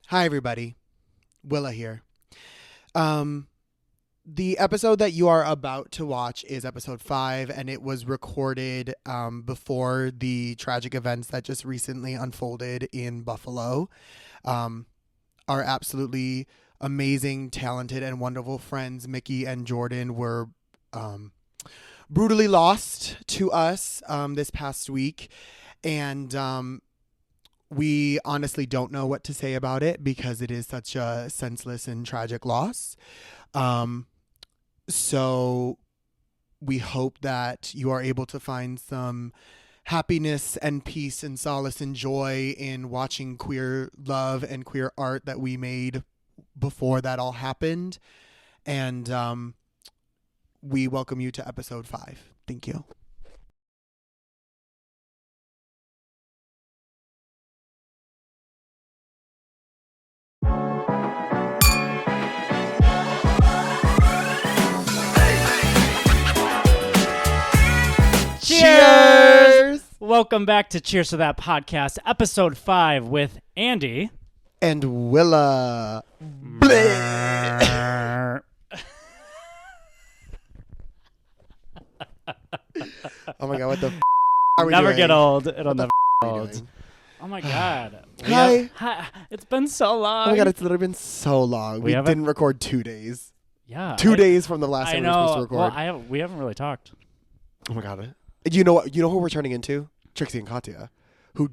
Hi, everybody. Willa here. The episode that you are about to watch is episode 5, and it was recorded before the tragic events that just recently unfolded in Buffalo. Our absolutely amazing, talented, and wonderful friends, Mickey and Jordan, were brutally lost to us this past week. And we honestly don't know what to say about it because it is such a senseless and tragic loss. So we hope that you are able to find some happiness and peace and solace and joy in watching queer love and queer art that we made before that all happened. And we welcome you to episode 5. Thank you. Cheers! Welcome back to Cheers to That Podcast, episode 5 with Andy. And Willa. Oh my god, what the are we Never doing? get old. It'll never get What are we old. doing? Oh my god. Hi. It's been so long. Oh my god, it's literally been so long. We haven't- didn't record 2 days. Yeah. 2 days from the last I time know. we were supposed to record. Well, we haven't really talked. Oh my god. You know what? You know who we're turning into? Trixie and Katya, who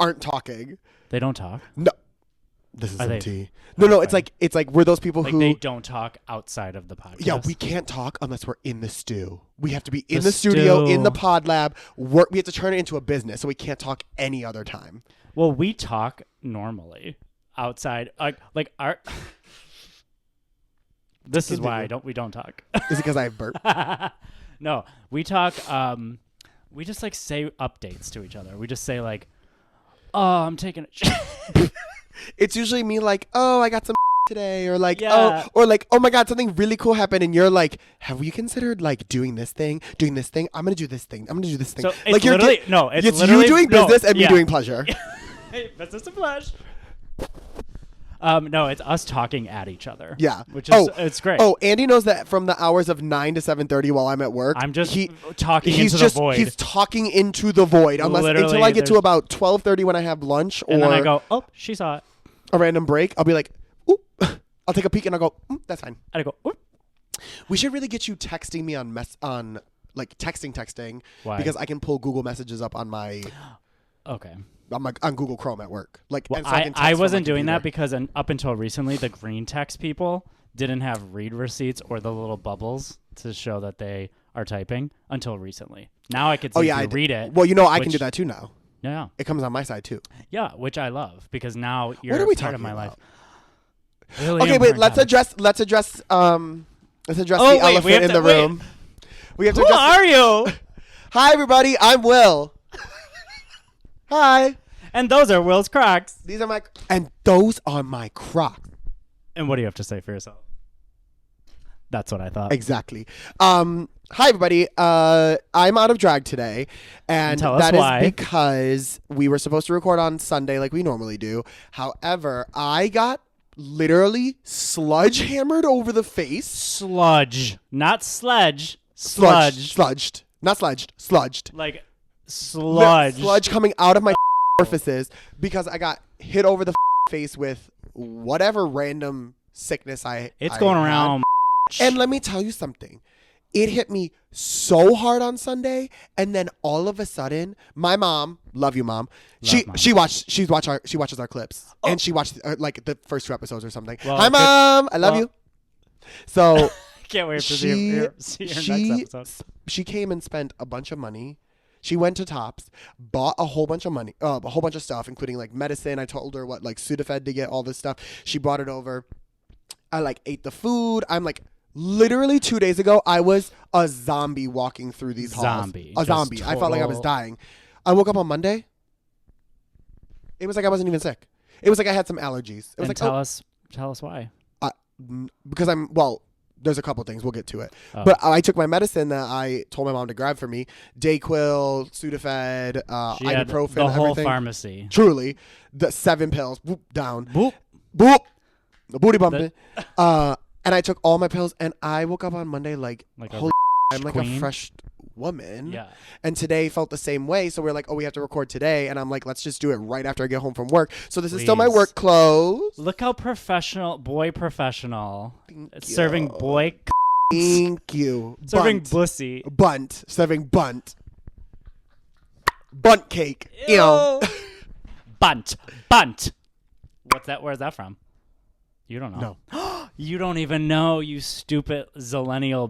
aren't talking. They don't talk. No. This is Are some they- tea. No, it's like we're those people Like who they don't talk outside of the podcast. yeah, we can't talk unless we're in the stew. We have to be in The the studio, in the stew. pod lab. We have to turn it into a business, so we can't talk any other time. Well, we talk normally outside. Like our. This is why we don't talk. Is it because I burp? No, we talk. We just like say updates to each other. We just say like, "Oh, I'm taking a shit." It's usually me like, oh, I got some today, or like, Yeah. oh my god, something really cool happened, and you're like, have you considered like doing this thing? I'm gonna do this thing. I'm gonna do this thing. So like it's literally it's literally you doing business and me yeah. doing pleasure. Hey, business and flesh. No, it's us talking at each other. Yeah, which is it's great. Oh, Andy knows that from the hours of 9 to 7:30 while I'm at work, I'm just talking into the void. He's talking into the void until I get to about 12:30 when I have lunch, or and then I go, oh, she saw it. a random break. I'll be like, ooh, I'll take a peek and I'll go, that's fine. And I go, oop. We should really get you texting me on like texting. Why? Because I can pull Google Messages up on my Okay. on Google Chrome at work. Like, Well, and so I can text I from my wasn't doing that computer. because up until recently, the green text people didn't have read receipts or the little bubbles to show that they are typing until recently. Now I could see if you read it. Well, I can do that too now. Yeah. It comes on my side too. Yeah, which I love because now you're What are we part talking of my about? life. Really Okay, wait. important Let's topic. address the Oh, wait, we elephant have in to- the wait. room. We have to Who address. are you? Hi, everybody. I'm Will. Hi. And those are Will's Crocs. Those are my Crocs. And what do you have to say for yourself? That's what I thought. Exactly. Hi, everybody. I'm out of drag today, and Tell us that is why. because we were supposed to record on Sunday like we normally do. However, I got literally sludgehammered over the face. Sludge. Not sledge. Sludge. Sludged. Not sludged. Sludged. Like sludge. Sludge coming out of my orifices because I got hit over the face with whatever random sickness It's I going had. around. And let me tell you something. It hit me so hard on Sunday, and then all of a sudden, my mom, love you, mom. Mom. She watches our clips, and she watched like the first 2 episodes or something. Well, Hi, mom, I love you. So Can't wait to see your next episode. she came and spent a bunch of money. She went to Tops, bought a whole bunch of stuff, including like medicine. I told her what like Sudafed to get, all this stuff. She brought it over. I like ate the food. I'm like, literally 2 days ago, I was a zombie walking through these halls. A Just zombie. I felt like I was total- dying. I woke up on Monday. It was like I wasn't even sick. It was like I had some allergies. It was And like, tell us why. because there's a couple things. We'll get to it. Oh. But I took my medicine that I told my mom to grab for me. Dayquil, Sudafed, She had ibuprofen, the whole everything. pharmacy. Truly. The 7 pills. Whoop, down. Boop. boop, the booty bumping. And I took all my pills, and I woke up on Monday like holy I'm like queen. A fresh woman. Yeah. And today felt the same way. So we're like, oh, we have to record today. And I'm like, let's just do it right after I get home from work. So this is still my work clothes. Look how professional. Thank serving you. boy. Thank you. Serving bussy. Bunt. Serving bunt. Bunt cake. Ew. Bunt. What's that? Where's that from? You don't know. No. You don't even know, you stupid zillennial.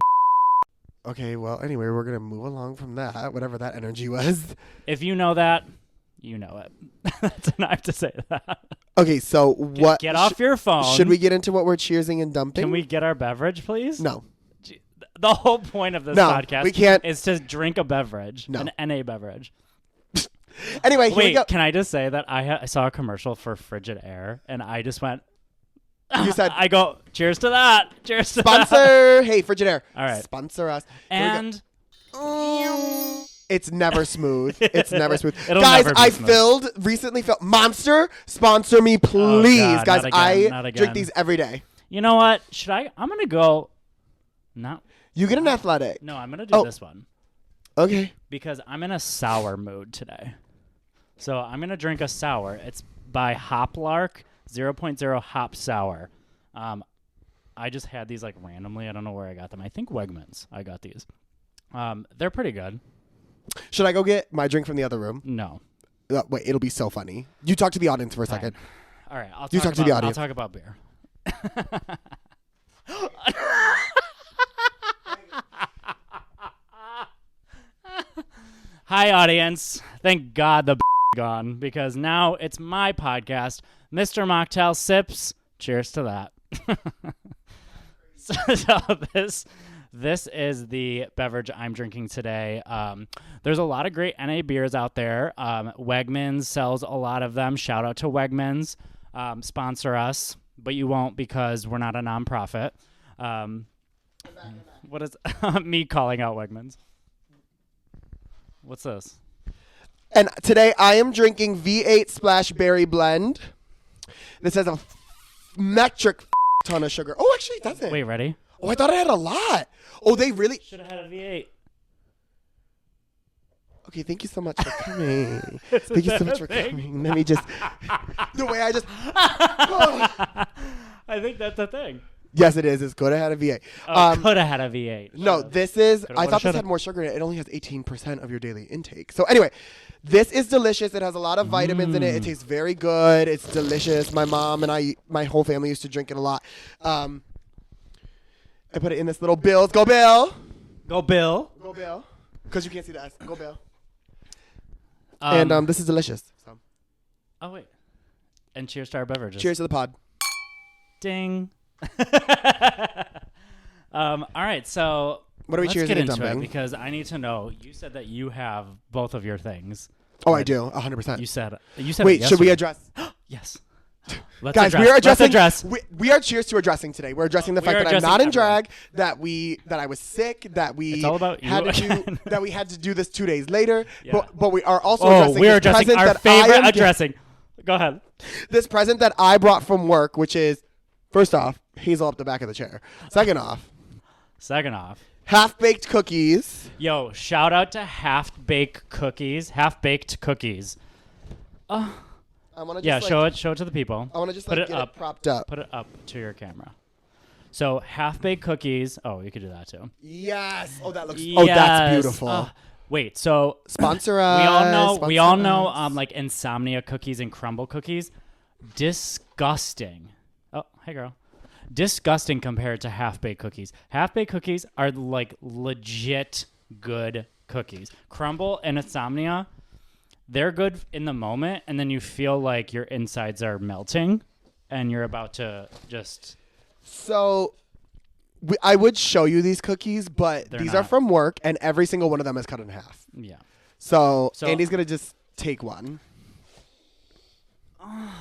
Okay, well, anyway, we're going to move along from that, whatever that energy was. If you know that, you know it. That's enough I have to say that. Okay, so what? Get off your phone. Should we get into what we're cheersing and dumping? Can we get our beverage, please? No. The whole point of this podcast we can't. is to drink a beverage, No. an NA beverage. Anyway, here we go. Can I just say that I saw a commercial for Frigid Air, and I just went, You said, I go, cheers to that. Cheers to sponsor. that. Hey, Frigidaire. All right. Sponsor us. And it's never smooth. It's never smooth. It'll Guys, never be I smooth. recently filled. Monster, sponsor me, please. God, Guys, not again, not I again. drink these every day. You know what? I'm going to go. You get an athletic. No, I'm going to do this one. Okay. Because I'm in a sour mood today. So I'm going to drink a sour. It's by Hoplark 0.0 Hop Sour. I just had these like randomly. I don't know where I got them. I think Wegmans. I got these. They're pretty good. Should I go get my drink from the other room? No. Wait, it'll be so funny. You talk to the audience for a second. All right. I'll You talk to the audience. I'll talk about beer. Hi, audience. Thank God the gone, because now it's my podcast, Mr. Mocktail Sips. Cheers to that. so this is the beverage I'm drinking today. There's a lot of great NA beers out there. Wegmans sells a lot of them. Shout out to Wegmans. Sponsor us, but you won't because we're not a nonprofit. What is me calling out Wegmans? What's this? And today I am drinking V8 Splash Berry Blend. This has a metric ton of sugar. Oh, actually, it doesn't. Wait, ready? Oh, I thought it had a lot. Oh, they really... Should have had a V8. Okay, thank you so much for coming. Thank you so much for coming. Let me just... the way I just... I think that's a thing. Yes, it is. It's good to have a V8. Could have had a V8. No, this is... I thought this had more sugar in it. It only has 18% of your daily intake. So anyway, this is delicious. It has a lot of vitamins in it. It tastes very good. It's delicious. My mom and my whole family used to drink it a lot. I put it in this little Bills. Go Bill! Go Bill. Go Bill. Because you can't see the S. Go Bill. And this is delicious. So. Oh, wait. And cheers to our beverages. Cheers to the pod. Ding. All right, so what are we let's cheers get and into dumping? it because I need to know. You said that you have both of your things. Oh, I do, 100%. You said. Wait, should we address? Yes. Let's Guys, address. we are addressing. Let's address. We are cheers to addressing today. We're addressing the fact that I'm not in drag, that I was sick, that we it's all about you had to do, that we had to do this 2 days later. Yeah. But we are also addressing we're this addressing present our that favorite addressing. Go ahead. This present that I brought from work, which is, first off, Hazel up the back of the chair. Second off, half-baked cookies. Yo, shout out to half-baked cookies. Half-baked cookies. I want to show it to the people. I want to just put get it up. it propped up. Put it up to your camera. So half-baked cookies. Oh, you could do that too. Yes. Oh, that looks. Yes. Oh, that's beautiful. Wait, so sponsor us. We all know like insomnia cookies and crumble cookies. Disgusting. Oh, hey girl. Disgusting compared to half-baked cookies. Half-baked cookies are like legit good cookies. Crumble and insomnia, they're good in the moment, and then you feel like your insides are melting and you're about to just... So I would show you these cookies, but these are from work, and every single one of them is cut in half. Yeah. So Andy's going to just take one.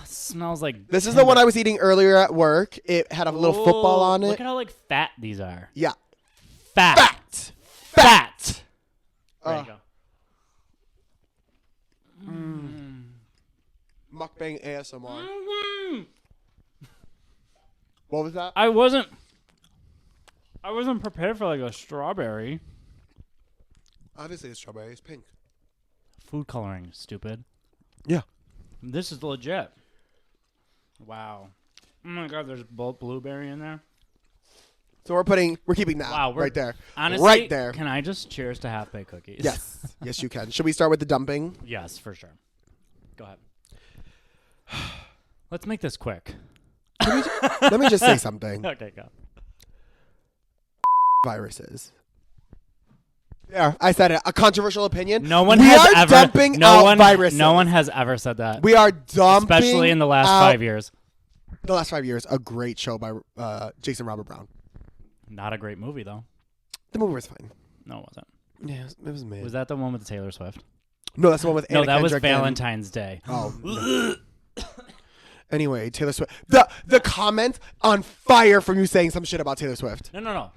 Smells like... This is the one I was eating earlier at work. It had a little football on it. Look at how like fat these are. Yeah. Fat. There you go. Mukbang ASMR. What was that? I wasn't prepared for like a strawberry. Obviously, it's strawberry. It's pink. Food coloring, stupid. Yeah. This is legit. Wow. Oh my god, there's blueberry in there. So we're keeping that right there. Honestly, right there. Can I just cheers to half-baked cookies? Yes. Yes, you can. Should we start with the dumping? Yes, for sure. Go ahead. Let's make this quick. Let me just say something. Okay, go. Viruses. Yeah, I said it. A controversial opinion. No one we has are ever dumping out viruses. No one has ever said that. We are dumping, especially in the last 5 years. The last 5 years, a great show by Jason Robert Brown. Not a great movie though. The movie was fine. No, it wasn't. Yeah, it was mid. Was that the one with Taylor Swift? No, that's the one with Anna No, that Kendrick was Valentine's Day. Oh. No. Anyway, Taylor Swift. The comment on fire from you saying some shit about Taylor Swift. No.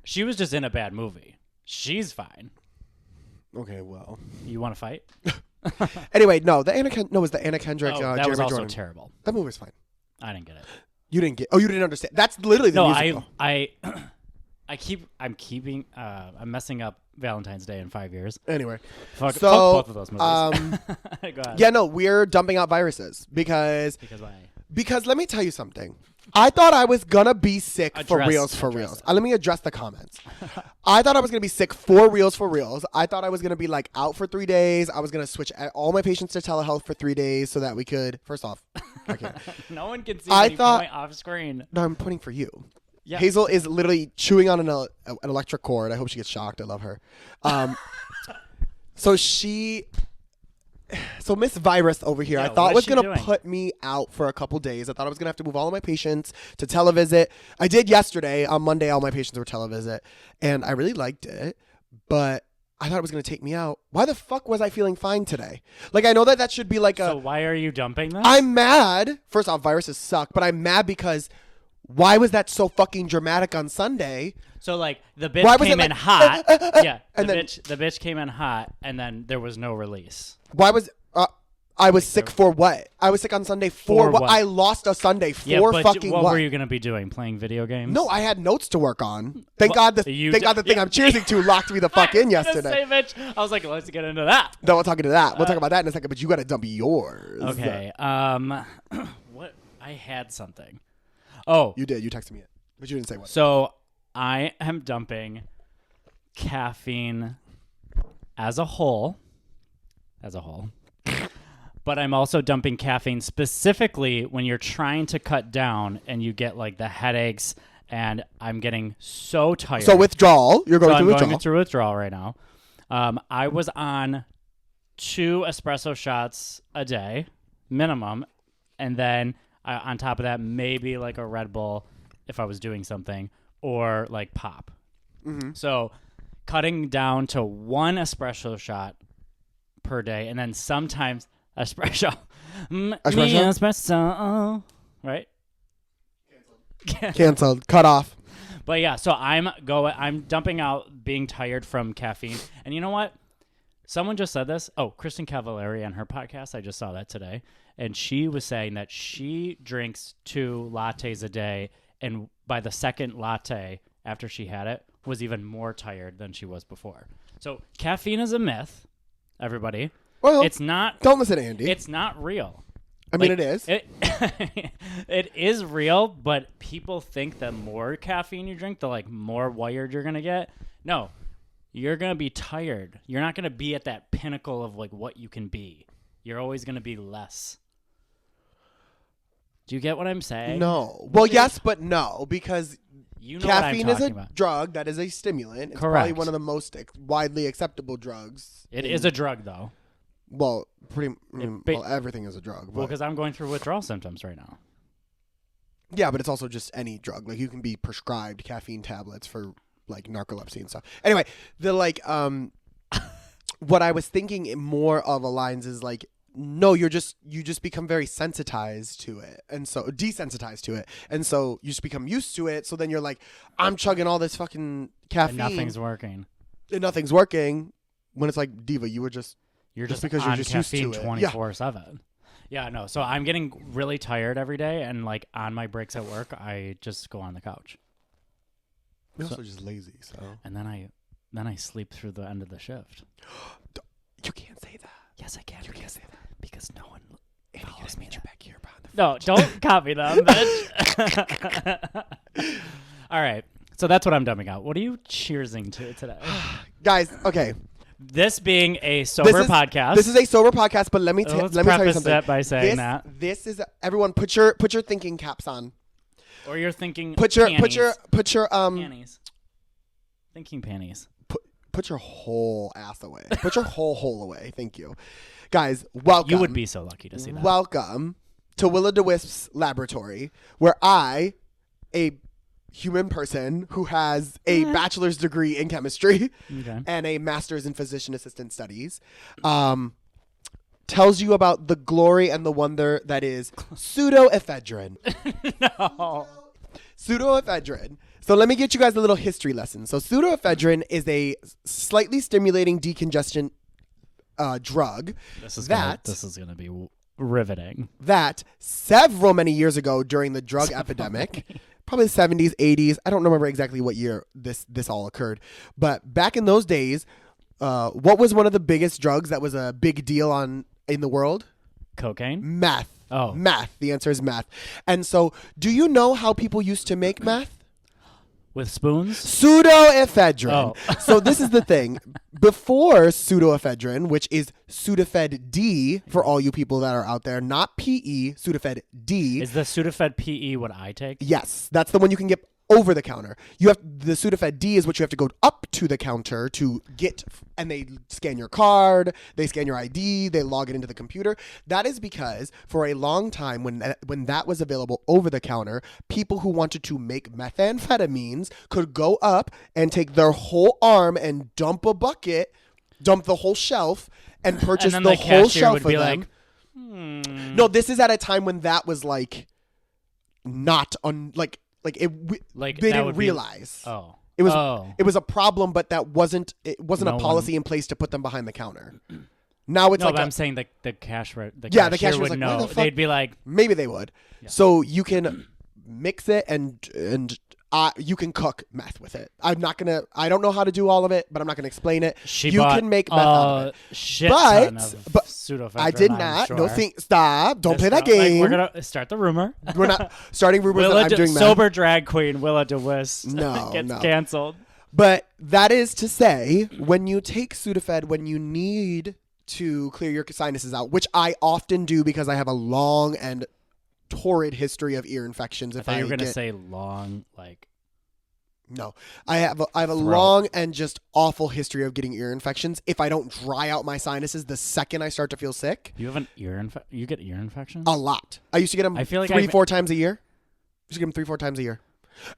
She was just in a bad movie. She's fine. Okay, well. You want to fight? Anyway, no, it was the Anna Kendrick. That Jeremy was also Jordan. terrible. That movie was fine. I didn't get it. You didn't get. Oh, you didn't understand. That's literally the musical. I'm messing up Valentine's Day in 5 years. Anyway, fuck both of those movies. Go ahead. Yeah, no, we're dumping out viruses because why? Because let me tell you something. I thought I was gonna be sick for reals. Let me address the comments. I thought I was gonna be sick for reals. I thought I was gonna be like out for 3 days. I was gonna switch all my patients to telehealth for 3 days so that we could. First off, I can't. No one can see me point off screen. No, I'm pointing for you. Yeah. Hazel is literally chewing on an electric cord. I hope she gets shocked. I love her. So Miss Virus over here, I thought was going to put me out for a couple days. I thought I was going to have to move all of my patients to televisit. I did yesterday. On Monday, all my patients were televisit. And I really liked it. But I thought it was going to take me out. Why the fuck was I feeling fine today? Like, I know that should be like So why are you dumping this? I'm mad. First off, viruses suck. But I'm mad because why was that so fucking dramatic on Sunday? So like the bitch came in hot. Yeah. The bitch came in hot and then there was no release. Why was I was sick for what? I was sick on Sunday for what? I lost a Sunday for fucking what? What were you gonna be doing? Playing video games? No, I had notes to work on. Thank God the thing I'm cheersing to locked me the fuck in yesterday. Bitch. I was like, let's get into that. No, we'll talk into that. We'll talk about that in a second. But you gotta dump yours. Okay. What? I had something. Oh, you did. You texted me it, but you didn't say what. So I am dumping caffeine as a whole. But I'm also dumping caffeine specifically when you're trying to cut down and you get like the headaches and I'm getting so tired. So withdrawal. You're going through withdrawal. I'm going through withdrawal right now. I was on 2 espresso shots a day minimum. And then on top of that, maybe like a Red Bull if I was doing something or like pop. Mm-hmm. So cutting down to 1 espresso shot per day, and then sometimes espresso. Espresso, right? Canceled. Cut off. But yeah, so I'm dumping out being tired from caffeine. And you know what? Someone just said this. Oh, Kristen Cavallari on her podcast. I just saw that today. And she was saying that she drinks 2 lattes a day, and by the second latte after she had it, was even more tired than she was before. So caffeine is a myth, everybody. Well, it's not. Don't listen to Andy. It's not real. I mean, it is. It is real, but people think the more caffeine you drink, the like more wired you're gonna get. No, you're gonna be tired. You're not gonna be at that pinnacle of like what you can be. You're always gonna be less. Do you get what I'm saying? No. Well, yes, but no, because caffeine is a drug that is a stimulant. It's probably one of the most widely acceptable drugs. It is a drug, though. Well, everything is a drug. Well, because I'm going through withdrawal symptoms right now. Yeah, but it's also just any drug. Like, you can be prescribed caffeine tablets for, like, narcolepsy and stuff. Anyway, what I was thinking more of lines is, like, no, you just become very sensitized to it, and so desensitized to it, and so you just become used to it. So then you're like, I'm chugging all this fucking caffeine, and nothing's working. When it's like, Diva, you're just because on you're just caffeine used to it. 24/7. Yeah, no. So I'm getting really tired every day, and like on my breaks at work, I just go on the couch. You're also just lazy, so. And then I sleep through the end of the shift. You can't say that. Yes, I can. You can't say that. Because no one follows me Back here behind the No, don't copy them, bitch. All right. So that's what I'm dumbing out. What are you cheersing to today? Guys, okay. This being a sober podcast. This is a sober podcast, but let me tell you something. That by saying this is everyone put your thinking caps on. Or you're thinking put your panties. Thinking panties. Put your whole ass away. Put your whole hole away. Thank you. Guys, welcome. You would be so lucky to see that. Welcome to Willa DeWisp's laboratory, where I, a human person who has a bachelor's degree in chemistry and a master's in physician assistant studies, tells you about the glory and the wonder that is pseudoephedrine. No. Pseudoephedrine. So let me get you guys a little history lesson. So pseudoephedrine is a slightly stimulating decongestion drug. This is gonna be riveting. That several many years ago during the drug epidemic, probably the 70s, 80s. I don't remember exactly what year this all occurred, but back in those days, what was one of the biggest drugs that was a big deal in the world? Cocaine? Meth. Oh, meth. The answer is meth. And so, do you know how people used to make meth? With spoons? Pseudoephedrine. Oh. So this is the thing. Before pseudoephedrine, which is Sudafed D for all you people that are out there, not PE, Sudafed D. Is the Sudafed PE what I take? Yes, that's the one you can get over the counter. You have the Sudafed D is what you have to go up to the counter to get, and they scan your card, they scan your ID, they log it into the computer. That is because for a long time when that was available over the counter, people who wanted to make methamphetamines could go up and take their whole arm and dump the whole shelf and purchase and the whole shelf for them. No, this is at a time when that was like not on they didn't realize. It was a problem, but it wasn't a policy in place to put them behind the counter. Now it's but I'm saying the cashier cashier would was like, know. They'd be like, maybe they would. Yeah. So you can mix it and you can cook meth with it. I don't know how to do all of it, but I'm not gonna explain it. You can make meth out of it. Shit ton of pseudoephedrine, I did not. Sure. No, stop. Don't play that game. We're gonna start the rumor. We're not starting rumors that I'm doing meth. Sober drag queen Willa DeWisp's gets canceled. But that is to say, when you take Sudafed, when you need to clear your sinuses out, which I often do because I have a long and torrid history of ear infections. I thought you were going to say long, like... No, I have a long and just awful history of getting ear infections. If I don't dry out my sinuses the second I start to feel sick. You have an you get ear infections? A lot. I used to get them 3-4 times a year. I used to get them 3-4 times a year.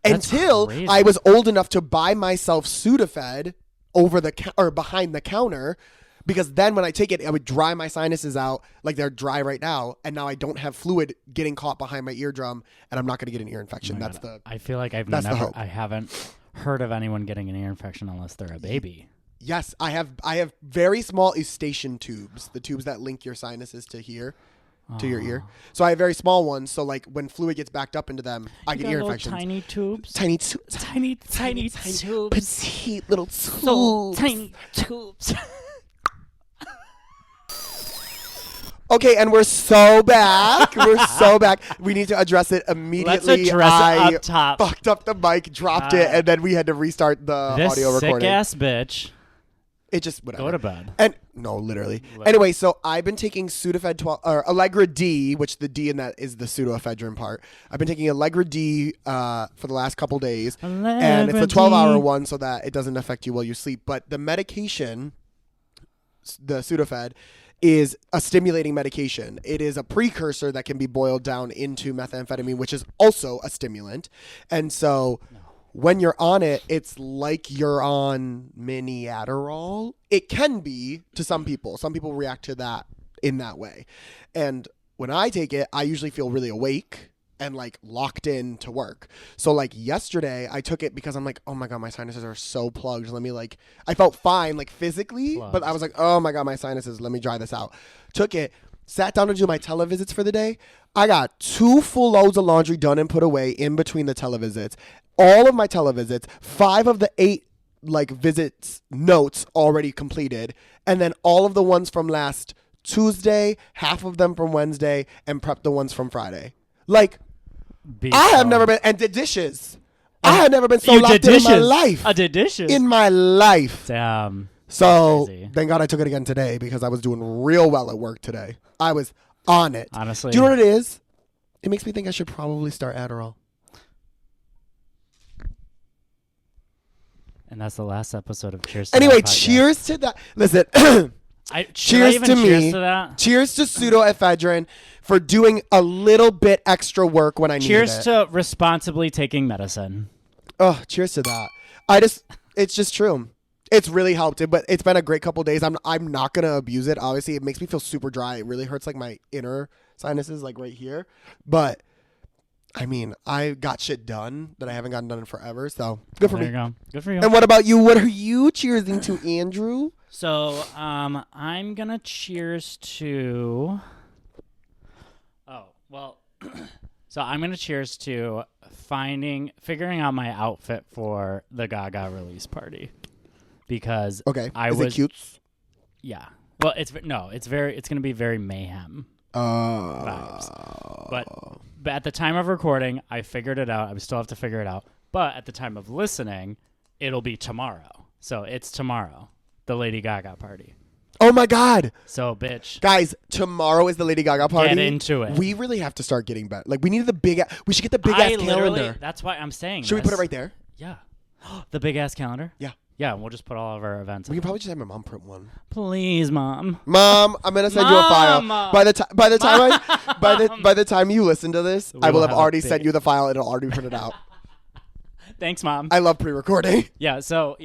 That's until crazy. I was old enough to buy myself Sudafed behind the counter. Because then when I take it, I would dry my sinuses out like they're dry right now, and now I don't have fluid getting caught behind my eardrum, and I'm not going to get an ear infection. I feel like I haven't heard of anyone getting an ear infection unless they're a baby. Yes, I have very small eustachian tubes, the tubes that link your sinuses to here. To your ear. So I have very small ones. So like when fluid gets backed up into them, I get ear infections. Tiny tubes. Tiny tubes. Petite little tubes. So tiny tubes. Okay, and we're so back. We need to address it immediately. Let's address it up top. Fucked up the mic, dropped it, and then we had to restart the audio recording. This sick-ass bitch. It just, whatever. Go to bed. And no, literally. Anyway, so I've been taking Sudafed 12, or Allegra D, which the D in that is the pseudoephedrine part. I've been taking Allegra D for the last couple days. And it's a 12-hour one so that it doesn't affect you while you sleep. But the medication, the Sudafed, is a stimulating medication. It is a precursor that can be boiled down into methamphetamine, which is also a stimulant. And so when you're on it, it's like you're on mini Adderall. It can be to some people. Some people react to that in that way. And when I take it, I usually feel really awake and like locked in to work. So like yesterday I took it because I'm like, oh my God, my sinuses are so plugged. I felt fine like physically, but I was like, oh my God, my sinuses, let me dry this out. Took it, sat down to do my televisits for the day. I got 2 full loads of laundry done and put away in between the televisits. All of my televisits, 5 of the 8 visits notes already completed, and then all of the ones from last Tuesday, half of them from Wednesday, and prep the ones from Friday. I have never been, and did dishes. I have never been so locked in my life. I did dishes. In my life. Damn. So crazy. Thank God I took it again today because I was doing real well at work today. I was on it. Honestly. Do you know what it is? It makes me think I should probably start Adderall. And that's the last episode of Cheers. Anyway, cheers to that. Listen. Cheers to me. Cheers to that? Cheers to Pseudoephedrine for doing a little bit extra work when I needed it. Cheers to responsibly taking medicine. Oh, cheers to that. It's just true. It's really helped it, but it's been a great couple days. I'm not gonna abuse it. Obviously, it makes me feel super dry. It really hurts my inner sinuses, right here. But I mean, I got shit done that I haven't gotten done in forever. So good for me. There you go. Good for you. And what about you? What are you cheersing to, Andrew? So, I'm gonna cheers to. Oh well. So I'm gonna cheers to figuring out my outfit for the Gaga release party, because is it cute? Yeah. Well, it's gonna be very mayhem vibes. But at the time of recording, I figured it out. I still have to figure it out. But at the time of listening, it'll be tomorrow. So it's tomorrow, the Lady Gaga party. Oh my God. So, bitch. Guys, tomorrow is the Lady Gaga party. Get into it. We really have to start getting better. We need we should get the big ass calendar. That's why I'm saying Should we put it right there? Yeah. The big ass calendar? Yeah. Yeah, and we'll just put all of our events. We can probably just have my mom print one. Please, Mom. Mom, I'm gonna send you a file. By the time you listen to this, I will have already sent you the file. It'll already be printed out. Thanks, Mom. I love pre-recording. So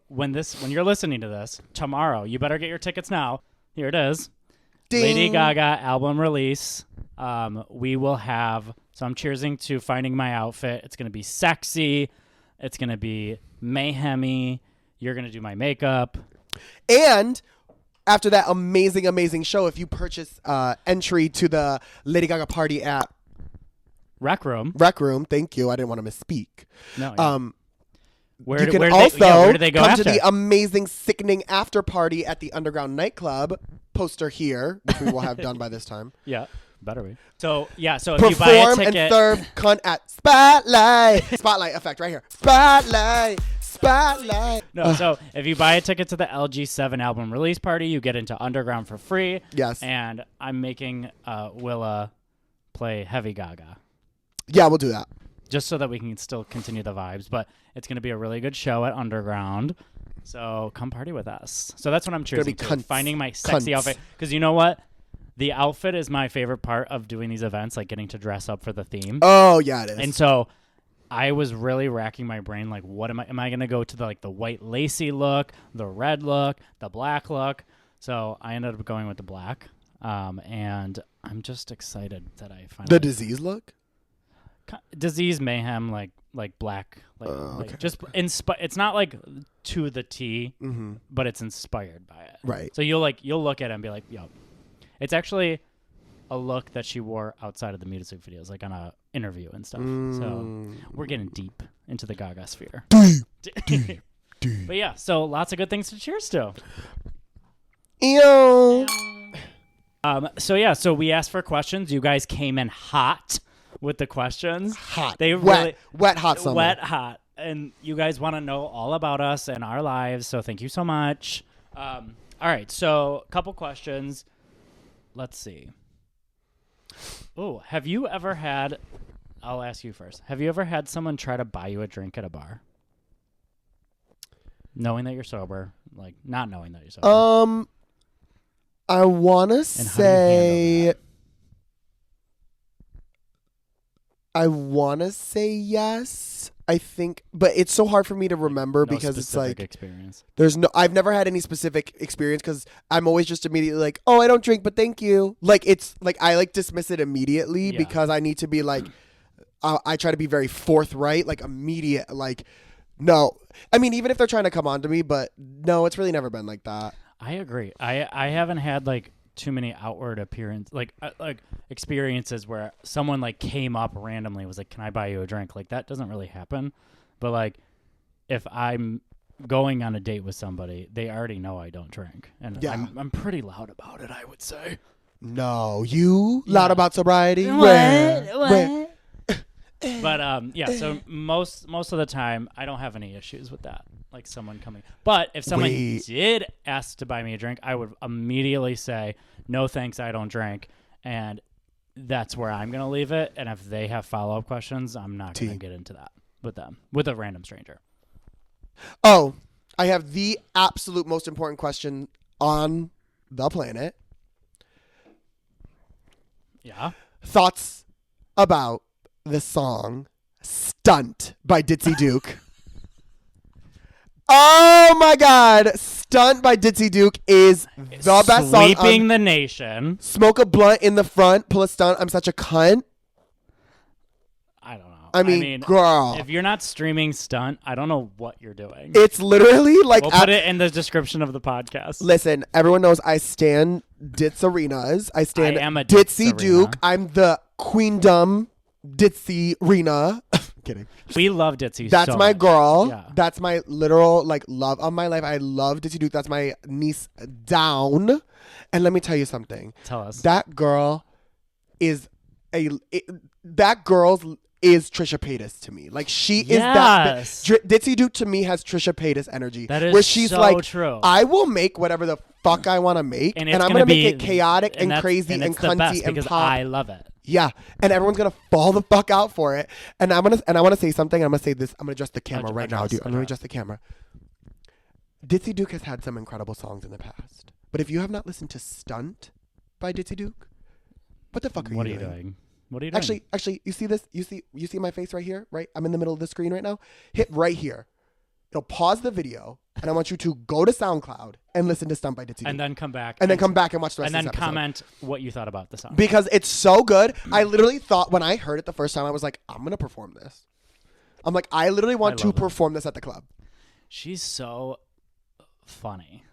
when you're listening to this tomorrow, you better get your tickets now. Here it is. Ding. Lady Gaga album release. We will have. So I'm cheersing to finding my outfit. It's gonna be sexy. It's gonna be mayhemy. You're gonna do my makeup. And after that amazing, amazing show, if you purchase entry to the Lady Gaga party at Rec Room. Thank you. I didn't want to misspeak. No. Yeah. Where do they go come after? to the amazing, sickening after party at the Underground Nightclub. Poster here, which we will have done by this time. Yeah, better be. So if Perform you buy a ticket, and serve cunt at Spotlight effect right here. Spotlight. No, so if you buy a ticket to the LG7 album release party, you get into Underground for free. Yes. And I'm making Willa play Heavy Gaga. Yeah, we'll do that. Just so that we can still continue the vibes. But it's going to be a really good show at Underground. So come party with us. So that's what I'm cheering to. Finding my sexy outfit. Because you know what? The outfit is my favorite part of doing these events, getting to dress up for the theme. Oh, yeah, it is. And so I was really racking my brain, what am I going to go to the white lacy look, the red look, the black look? So I ended up going with the black. And I'm just excited that I finally... The disease look? Disease mayhem, black, okay. Just it's not to the T, but it's inspired by it. Right. So you'll look at it and be like, yo, it's actually a look that she wore outside of the music videos, on a interview and stuff. So we're getting deep into the Gaga sphere. Deep. But yeah, so lots of good things to cheers to. Ew. So we asked for questions. You guys came in hot with the questions. Hot. They wet hot summer. Wet hot. And you guys want to know all about us and our lives, so thank you so much. All right, so a couple questions. Let's see. Oh, have you ever had... I'll ask you first. Have you ever had someone try to buy you a drink at a bar? Knowing that you're sober, not knowing that you're sober. I want to say... I want to say yes. I think, but it's so hard for me to remember because it's experience. I've never had any specific experience because I'm always just immediately oh, I don't drink, but thank you. I dismiss it immediately because I need to be I try to be very forthright, immediate, no. I mean, even if they're trying to come on to me, but no, it's really never been like that. I agree. I haven't had too many outward like experiences where someone like came up randomly, was like, "Can I buy you a drink?" Like that doesn't really happen. But like if I'm going on a date with somebody, they already know I don't drink, and I'm pretty loud about it, I would say. No, you loud about sobriety? What? But so most of the time I don't have any issues with that, like someone coming. But if someone did ask to buy me a drink, I would immediately say, "No thanks, I don't drink," and that's where I'm gonna leave it. And if they have follow-up questions, I'm not gonna get into that with them, with a random stranger. Oh, I have the absolute most important question on the planet. Yeah. Thoughts about the song Stunt by Ditzy Duke. Oh my God. Stunt by Ditzy Duke is the best song. Sweeping the nation. Smoke a blunt in the front, pull a stunt. I'm such a cunt. I don't know. I mean, girl. If you're not streaming Stunt, I don't know what you're doing. It's literally like... We'll put it in the description of the podcast. Listen, everyone knows I stan Ditz Arenas. I stan Ditzy Duke. I'm the queendom Ditzy Rena. Kidding. We love Ditzy. That's so my much. girl. Yeah. That's my literal like love of my life. I love Ditzy Duke. That's my niece down. And let me tell you something. Tell us. That girl is that girl's is Trisha Paytas to me. Like she is that. Ditzy Duke to me has Trisha Paytas energy. That is where she's so like, true. I will make whatever the fuck I want to make, and I'm gonna make it chaotic and crazy and cunty and pop. I love it. Yeah, and everyone's gonna fall the fuck out for it. And I want to say something. I'm gonna say this. I'm gonna adjust the camera right now, dude. I'm gonna adjust the camera. Ditzy Duke has had some incredible songs in the past, but if you have not listened to "Stunt" by Ditzy Duke, what the fuck are you doing? What are you doing? Actually, you see this? You see my face right here, right? I'm in the middle of the screen right now. Hit right here. It'll pause the video, and I want you to go to SoundCloud and listen to "Stunt" by Ditzy Duke. And then come back. And then come back and watch the rest of this episode. And then comment what you thought about the song. Because it's so good. I literally thought when I heard it the first time, I was like, I'm going to perform this. I'm like, I literally want to perform this at the club. She's so funny.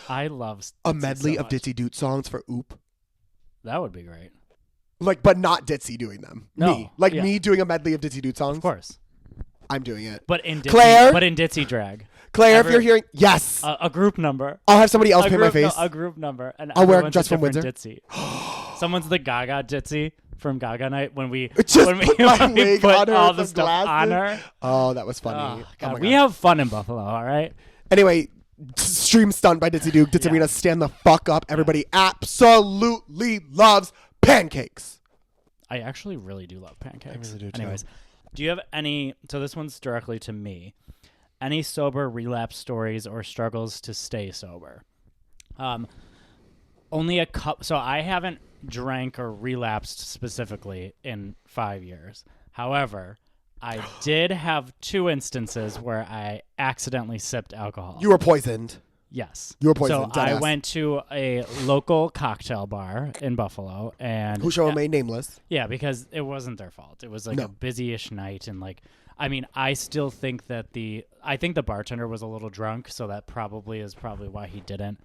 I love Ditzy a medley so of much. Ditzy Duke songs for Oop. That would be great. Like, but not Ditzy doing them. No, me. Like me doing a medley of Ditzy Duke songs. Of course. I'm doing it. But in Ditzy, Claire? But in Ditzy drag. Claire, if you're hearing, yes. A group number. I'll have somebody else paint my face. No, a group number. And I'll wear a dress from Windsor. Ditzy. Someone's the Gaga Ditzy from Gaga Night when we put all the stuff glasses on her. Oh, that was funny. Oh, God. We have fun in Buffalo, all right? Anyway, stream Stunt by Ditzy Duke. Ditzy Arena, stand the fuck up. Everybody absolutely loves pancakes. I actually really do love pancakes. I really do too. Anyways, do you have any, so this one's directly to me, any sober relapse stories or struggles to stay sober? Only a cup. So I haven't drank or relapsed specifically in 5 years. However, I did have 2 instances where I accidentally sipped alcohol. You were poisoned. Yes. You were poisoned. So I went to a local cocktail bar in Buffalo, and who shall remain nameless. Yeah, because it wasn't their fault. It was like a busy-ish night, and like, I mean, I still think that I think the bartender was a little drunk, so that is probably why he didn't.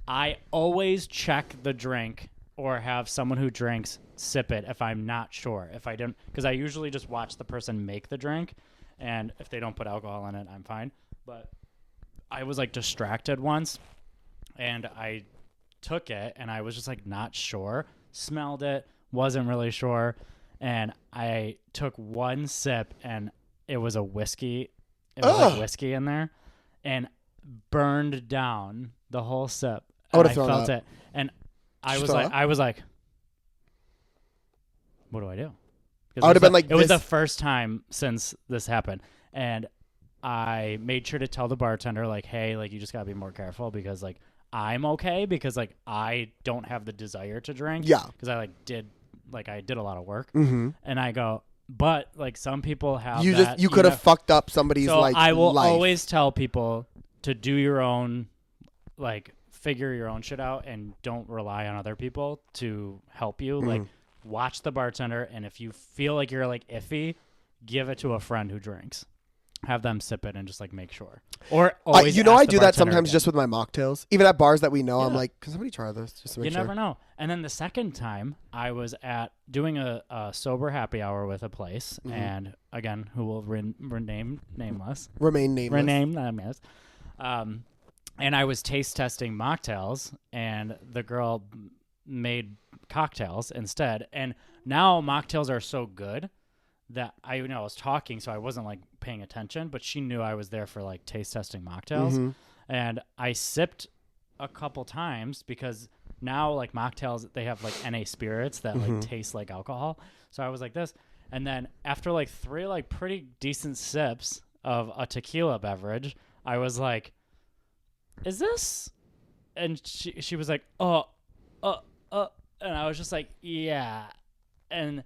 I always check the drink or have someone who drinks sip it if I'm not sure. If I don't, because I usually just watch the person make the drink, and if they don't put alcohol in it, I'm fine. But I was like distracted once, and I took it, and I was just like not sure. Smelled it, wasn't really sure, and I took one sip, and it was a whiskey. It was like whiskey in there, and burned down the whole sip. And I felt it, and I was like, what do I do? I would have been like, it was the first time since this happened, and I made sure to tell the bartender, like, hey, like, you just gotta be more careful, because like I'm okay, because like I don't have the desire to drink. Yeah. Because I did a lot of work. Mm-hmm. And I go, but like some people have you could have fucked up somebody's life. I will always tell people to do your own, like, figure your own shit out, and don't rely on other people to help you. Mm-hmm. Like, watch the bartender, and if you feel like you're like iffy, give it to a friend who drinks. have them sip it and just like make sure. Or always you know, ask I the do that bartender sometimes again. just with my mocktails. Even at bars that we know, I'm Yeah. like, can somebody try this just to make You sure? never know. And then the second time, I was at doing a sober happy hour with a place, and again, who will rename nameless. Remain nameless. Rename nameless. And I was taste testing mocktails, and the girl made cocktails instead. And now mocktails are so good that I was talking, so I wasn't like paying attention, but she knew I was there for like taste testing mocktails. And I sipped a couple times because now like mocktails, they have like NA spirits that like taste like alcohol. So I was like this. And then after like 3 like pretty decent sips of a tequila beverage, I was like, is this? And she was like, and I was just like, yeah. And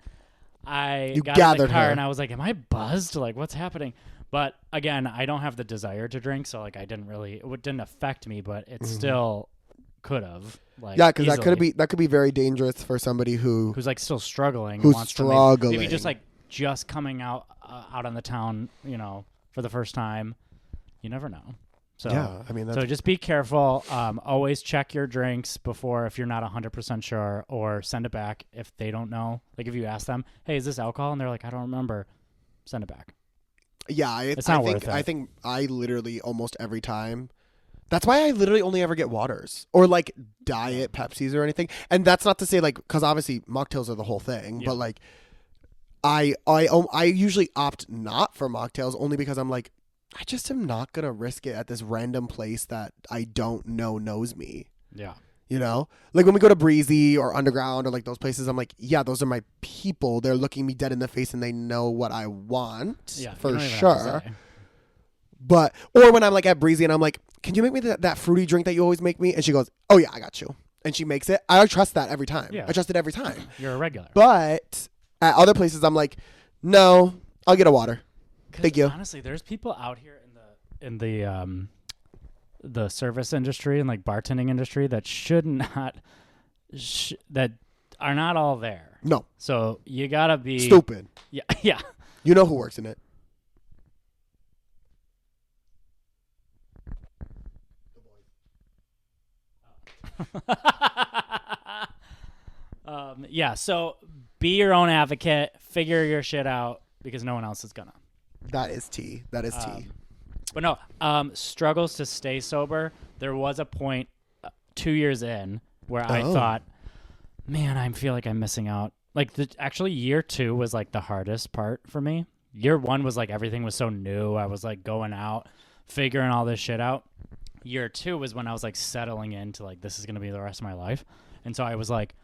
I got in the car and I was like, am I buzzed? Like, what's happening? But again, I don't have the desire to drink, so like it didn't affect me, but it still could have. Like, Yeah, because easily. that could be very dangerous for somebody who's like still struggling. who's and wants struggling. To maybe just coming out on the town, for the first time. You never know. So yeah, I mean, so just be careful. Always check your drinks before if you're not 100% sure, or send it back if they don't know. Like if you ask them, hey, is this alcohol? And they're like, I don't remember. Send it back. Yeah, it's not worth it. I think I literally almost every time. That's why I literally only ever get waters or like diet Pepsis or anything. And that's not to say like, because obviously mocktails are the whole thing, but like I usually opt not for mocktails only because I'm like, I just am not gonna risk it at this random place that I don't know knows me. Yeah. You know, like when we go to Breezy or Underground or like those places, I'm like, yeah, those are my people. They're looking me dead in the face and they know what I want for sure. But, or when I'm like at Breezy and I'm like, can you make me that fruity drink that you always make me? And she goes, oh yeah, I got you. And she makes it. I trust that every time. Yeah. I trust it every time. You're a regular. But at other places, I'm like, no, I'll get a water. Thank you. Honestly, there's people out here in the service industry and like bartending industry that should not that are not all there. No. So you gotta be stupid. Yeah, yeah. You know who works in it. Yeah. So be your own advocate. Figure your shit out because no one else is gonna. That is tea. That is tea. But no, struggles to stay sober. There was a point 2 years in where I thought, man, I feel like I'm missing out. Like actually year 2 was like the hardest part for me. Year 1 was like everything was so new. I was like going out, figuring all this shit out. Year 2 was when I was like settling into like, this is going to be the rest of my life. And so I was like,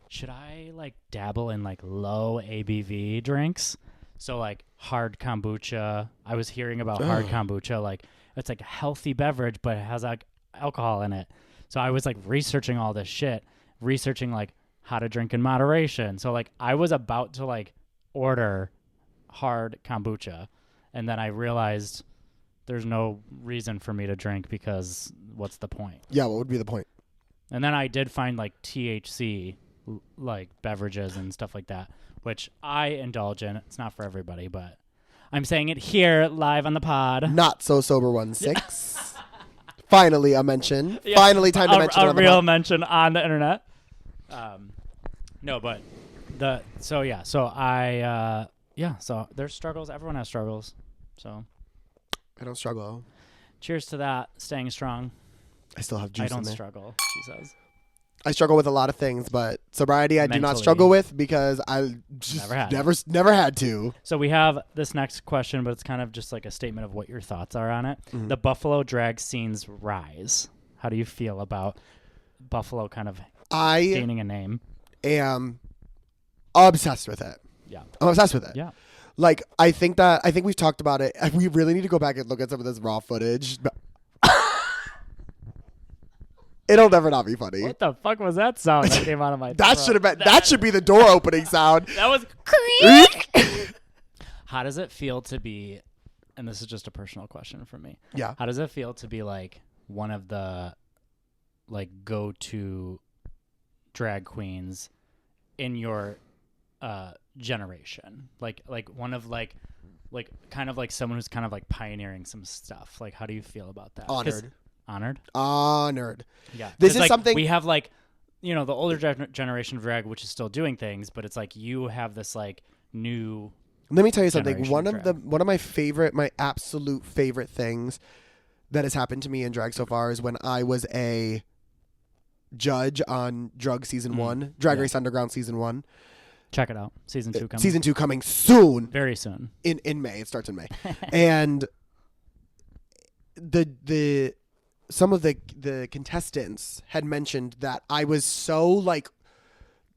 should I like dabble in like low ABV drinks? So like hard kombucha, I was hearing about hard kombucha, like it's like a healthy beverage, but it has like alcohol in it. So I was like researching all this shit, researching like how to drink in moderation. So like I was about to like order hard kombucha, and then I realized there's no reason for me to drink because what's the point? Yeah, what would be the point? And then I did find like THC like beverages and stuff like that, which I indulge in. It's not for everybody, but I'm saying it here live on the pod. Not so sober 1-6. Finally a mention. Yeah, Finally time to mention a real mention on the internet. No, but so there's struggles. Everyone has struggles. So I don't struggle. Cheers to that. Staying strong. I still have juice I don't in there. struggle, she says. I struggle with a lot of things, but sobriety I do not Mentally. struggle with because I just never had to. So we have this next question, but it's kind of just like a statement of what your thoughts are on it. Mm-hmm. The Buffalo drag scene's rise. How do you feel about Buffalo kind of gaining a name? I am obsessed with it. Yeah. I'm obsessed with it. Yeah. Like, I think we've talked about it. We really need to go back and look at some of this raw footage. It'll never not be funny. What the fuck was that sound that came out of my That throat? should have been. That should be the door opening sound. That was. How does it feel to be? And this is just a personal question for me. Yeah. How does it feel to be like one of the like go-to drag queens in your generation? Like one of like like kind of like someone who's kind of like pioneering some stuff. Like, how do you feel about that? Honored. Yeah. This is like, something we have like, you know, the older generation of drag, which is still doing things, but it's like you have this like new. Let me tell you something. generation of drag. One of my absolute favorite things that has happened to me in drag so far is when I was a judge on Drag Season 1, Drag Race Underground Season 1. Check it out. Season 2 coming. Season 2 coming soon. Very soon. In May. It starts in May. And the some of the contestants had mentioned that I was so like,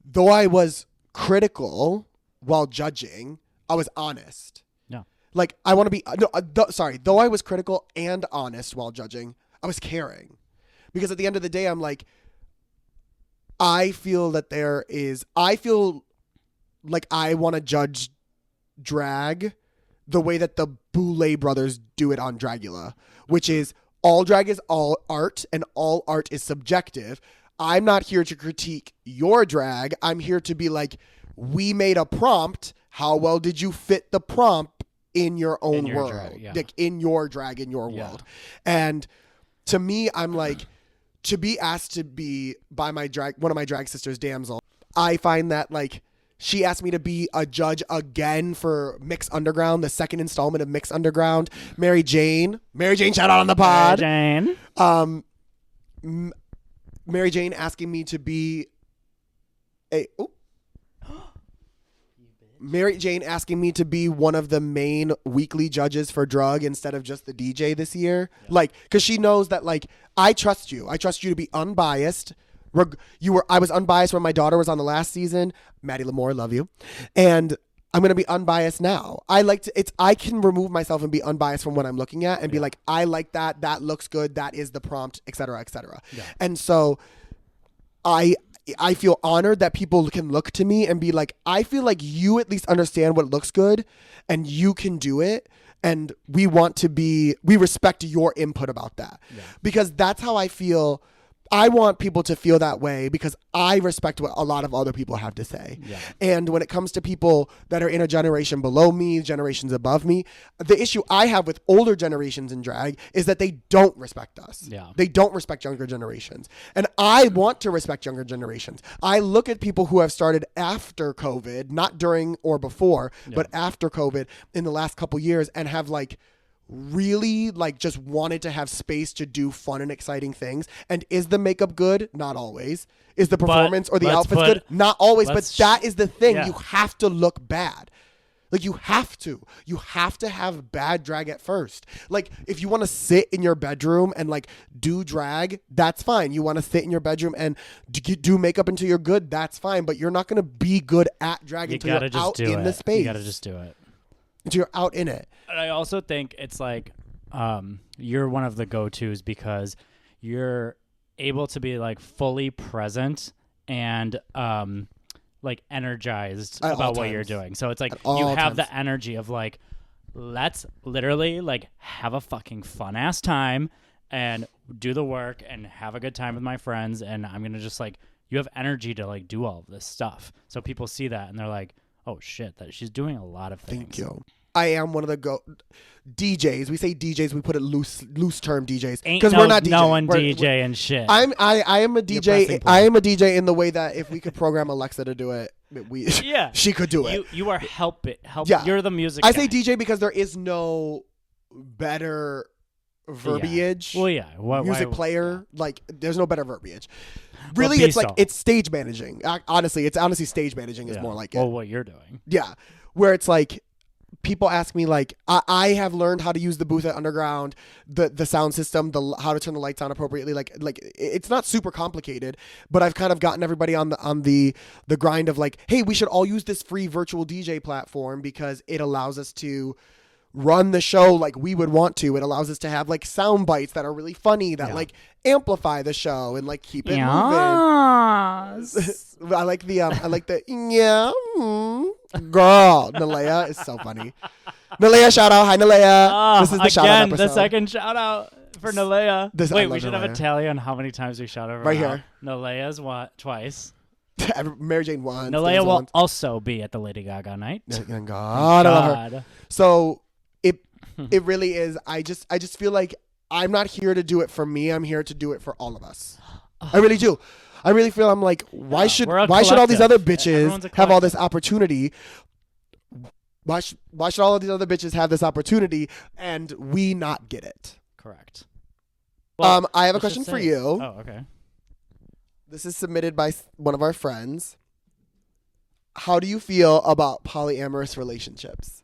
though I was critical while judging, I was honest. Yeah. Like, I want to be though I was critical and honest while judging, I was caring. Because at the end of the day, I'm like, I feel like I want to judge drag the way that the Boulay brothers do it on Dragula, which is all drag is all art and all art is subjective. I'm not here to critique your drag. I'm here to be like, we made a prompt. How well did you fit the prompt in your own world? Drag, yeah. Like in your drag, in your world. And to me, I'm like, to be asked to be by one of my drag sisters, Damsel, I find that like, she asked me to be a judge again for Mix Underground, the second installment of Mix Underground. Mary Jane, shout out on the pod. Mary Jane. Mary Jane asking me to be Mary Jane asking me to be one of the main weekly judges for Drug instead of just the DJ this year. Yeah. Like, because she knows that, like, I trust you. I trust you to be unbiased. I was unbiased when my daughter was on the last season. Maddie Lamore, love you. And I'm going to be unbiased now. I can remove myself and be unbiased from what I'm looking at and be like, I like that. That looks good. That is the prompt, et cetera, et cetera. Yeah. And so I feel honored that people can look to me and be like, I feel like you at least understand what looks good and you can do it. And we respect your input about that. Yeah. Because that's how I feel. I want people to feel that way because I respect what a lot of other people have to say. Yeah. And when it comes to people that are in a generation below me, generations above me, the issue I have with older generations in drag is that they don't respect us. Yeah. They don't respect younger generations. And I want to respect younger generations. I look at people who have started after COVID, not during or before, but after COVID in the last couple years and have like really like just wanted to have space to do fun and exciting things. And is the makeup good? Not always. Is the performance or the outfits good? Not always. But that is the thing. Yeah. You have to look bad. Like, you have to have bad drag at first. Like, if you want to sit in your bedroom and like do drag, that's fine. You want to sit in your bedroom and do makeup until you're good, that's fine. But you're not going to be good at drag until you're out in the space. You got to just do it. Until you're out in it. And I also think it's like you're one of the go-tos because you're able to be like fully present and like energized about what you're doing. So it's like you have the energy of like, let's literally like have a fucking fun ass time and do the work and have a good time with my friends. And I'm going to just like, you have energy to like do all of this stuff. So people see that and they're like, oh shit, that she's doing a lot of things. Thank you. I am one of the DJs. We say DJs. We put it loose term DJs because we're not DJing. No one DJ and shit. I am a DJ. I am a DJ in the way that if we could program Alexa to do it, she could do it. You are helping. Yeah. You're the music. I say DJ because there is no better verbiage. Yeah. Well, yeah. Music player. Like, there's no better verbiage. Really, it's like it's stage managing. Honestly, stage managing is more like it. Well, what you're doing. Yeah, where it's like. People ask me like, I have learned how to use the booth at Underground, the sound system, how to turn the lights on appropriately. Like it's not super complicated, but I've kind of gotten everybody on the grind of like, hey, we should all use this free virtual DJ platform because it allows us to run the show like we would want to. It allows us to have like sound bites that are really funny that like amplify the show and like keep it moving. I like the girl. Nalea is so funny. Nalea, shout out. Hi, Nalea. This is the shout out episode. The second shout out for Nalea. Wait, we should have a tally on how many times we shout out her. Right here. Nalea's twice. Mary Jane once. Nalea will also be at the Lady Gaga night. God, I love her. So It really is. I just feel like I'm not here to do it for me. I'm here to do it for all of us. I really do. I really feel I'm like, why should all these other bitches have all this opportunity? Why should all of these other bitches have this opportunity and we not get it? Correct. Well, I have a question for you. Oh, okay. This is submitted by one of our friends. How do you feel about polyamorous relationships?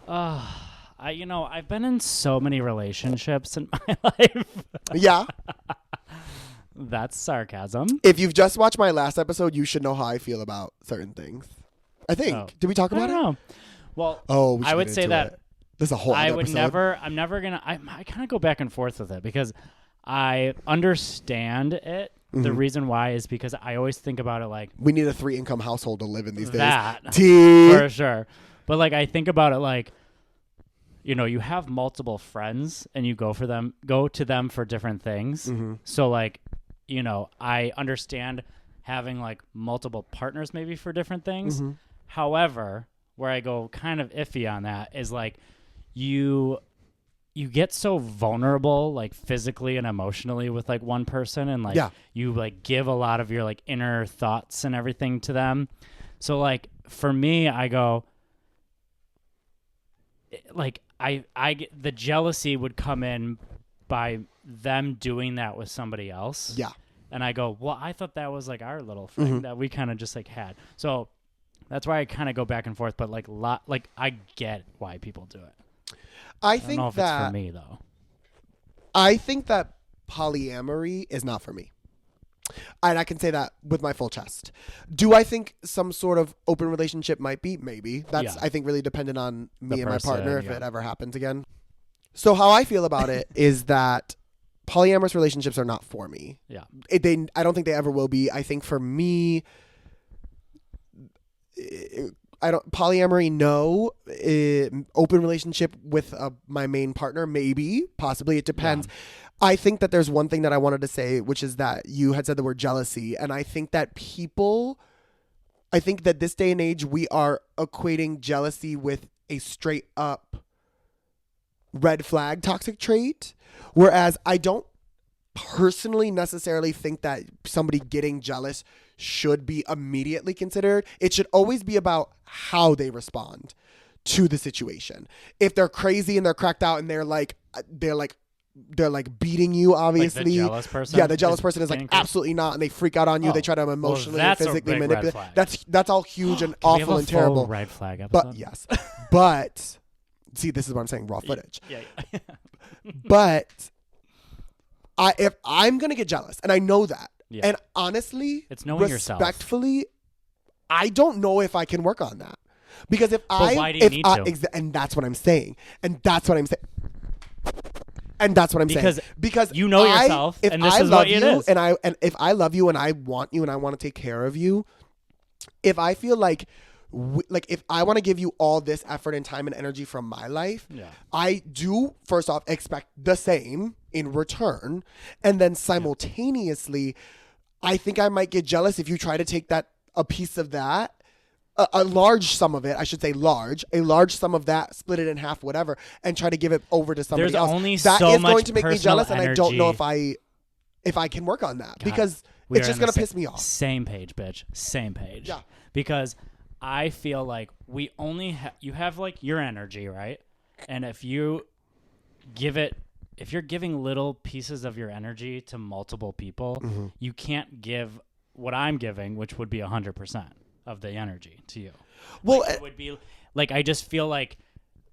I've been in so many relationships in my life. Yeah. That's sarcasm. If you've just watched my last episode, you should know how I feel about certain things. I think. Oh. Did we talk about I don't know. Well, I would say that there's a whole other episode. I'm never going to, I kind of go back and forth with it because I understand it. Mm-hmm. The reason why is because I always think about it like, we need a 3-income household to live in these days. That, for sure. But like, I think about it like, you have multiple friends and you go to them for different things. Mm-hmm. So like, I understand having like multiple partners maybe for different things. Mm-hmm. However, where I go kind of iffy on that is like you get so vulnerable like physically and emotionally with like one person and like you like give a lot of your like inner thoughts and everything to them. So like for me, I go like the jealousy would come in by them doing that with somebody else. Yeah. And I go, well, I thought that was like our little thing that we kind of just like had. So that's why I kind of go back and forth. But like I get why people do it. I don't know if it's for me though. I think that polyamory is not for me. And I can say that with my full chest. Do I think some sort of open relationship might be? Maybe. That's, I think, really dependent on me and my partner if it ever happens again. So how I feel about it is that polyamorous relationships are not for me. Yeah. I don't think they ever will be. I think for me, polyamory, no. Open relationship with my main partner, maybe, possibly. It depends. Yeah. I think that there's one thing that I wanted to say, which is that you had said the word jealousy. And I think that this day and age, we are equating jealousy with a straight up red flag toxic trait. Whereas I don't personally necessarily think that somebody getting jealous should be immediately considered. It should always be about how they respond to the situation. If they're crazy and they're cracked out and they're like beating you, obviously. Like the jealous person? Yeah, the jealous person is like, absolutely not, and they freak out on you. They try to emotionally and physically manipulate. That's all huge and awful and terrible. Red flag episode? But yes. But see, this is what I'm saying, raw footage. Yeah. But if I'm gonna get jealous, and I know that, and honestly, it's knowing respectfully, yourself. I don't know if I can work on that. Because why do you need to? And that's what I'm saying. And that's what I'm saying. Because you know yourself, and this is what it is. And if I love you and I want you and I want to take care of you, if I feel like if I want to give you all this effort and time and energy from my life, I do first off expect the same in return, and then simultaneously, I think I might get jealous if you try to take a piece of that. A large sum of it, I should say a large sum of that, split it in half, whatever, and try to give it over to somebody else. Only that so is much going to make me jealous, energy. and I don't know if I can work on that. God, because it's just going to piss me off. Same page, bitch. Same page. Yeah. Because I feel like we only you have like your energy, right? And if you're giving little pieces of your energy to multiple people, you can't give what I'm giving, which would be 100%. Of the energy to you. Well, it would be like, I just feel like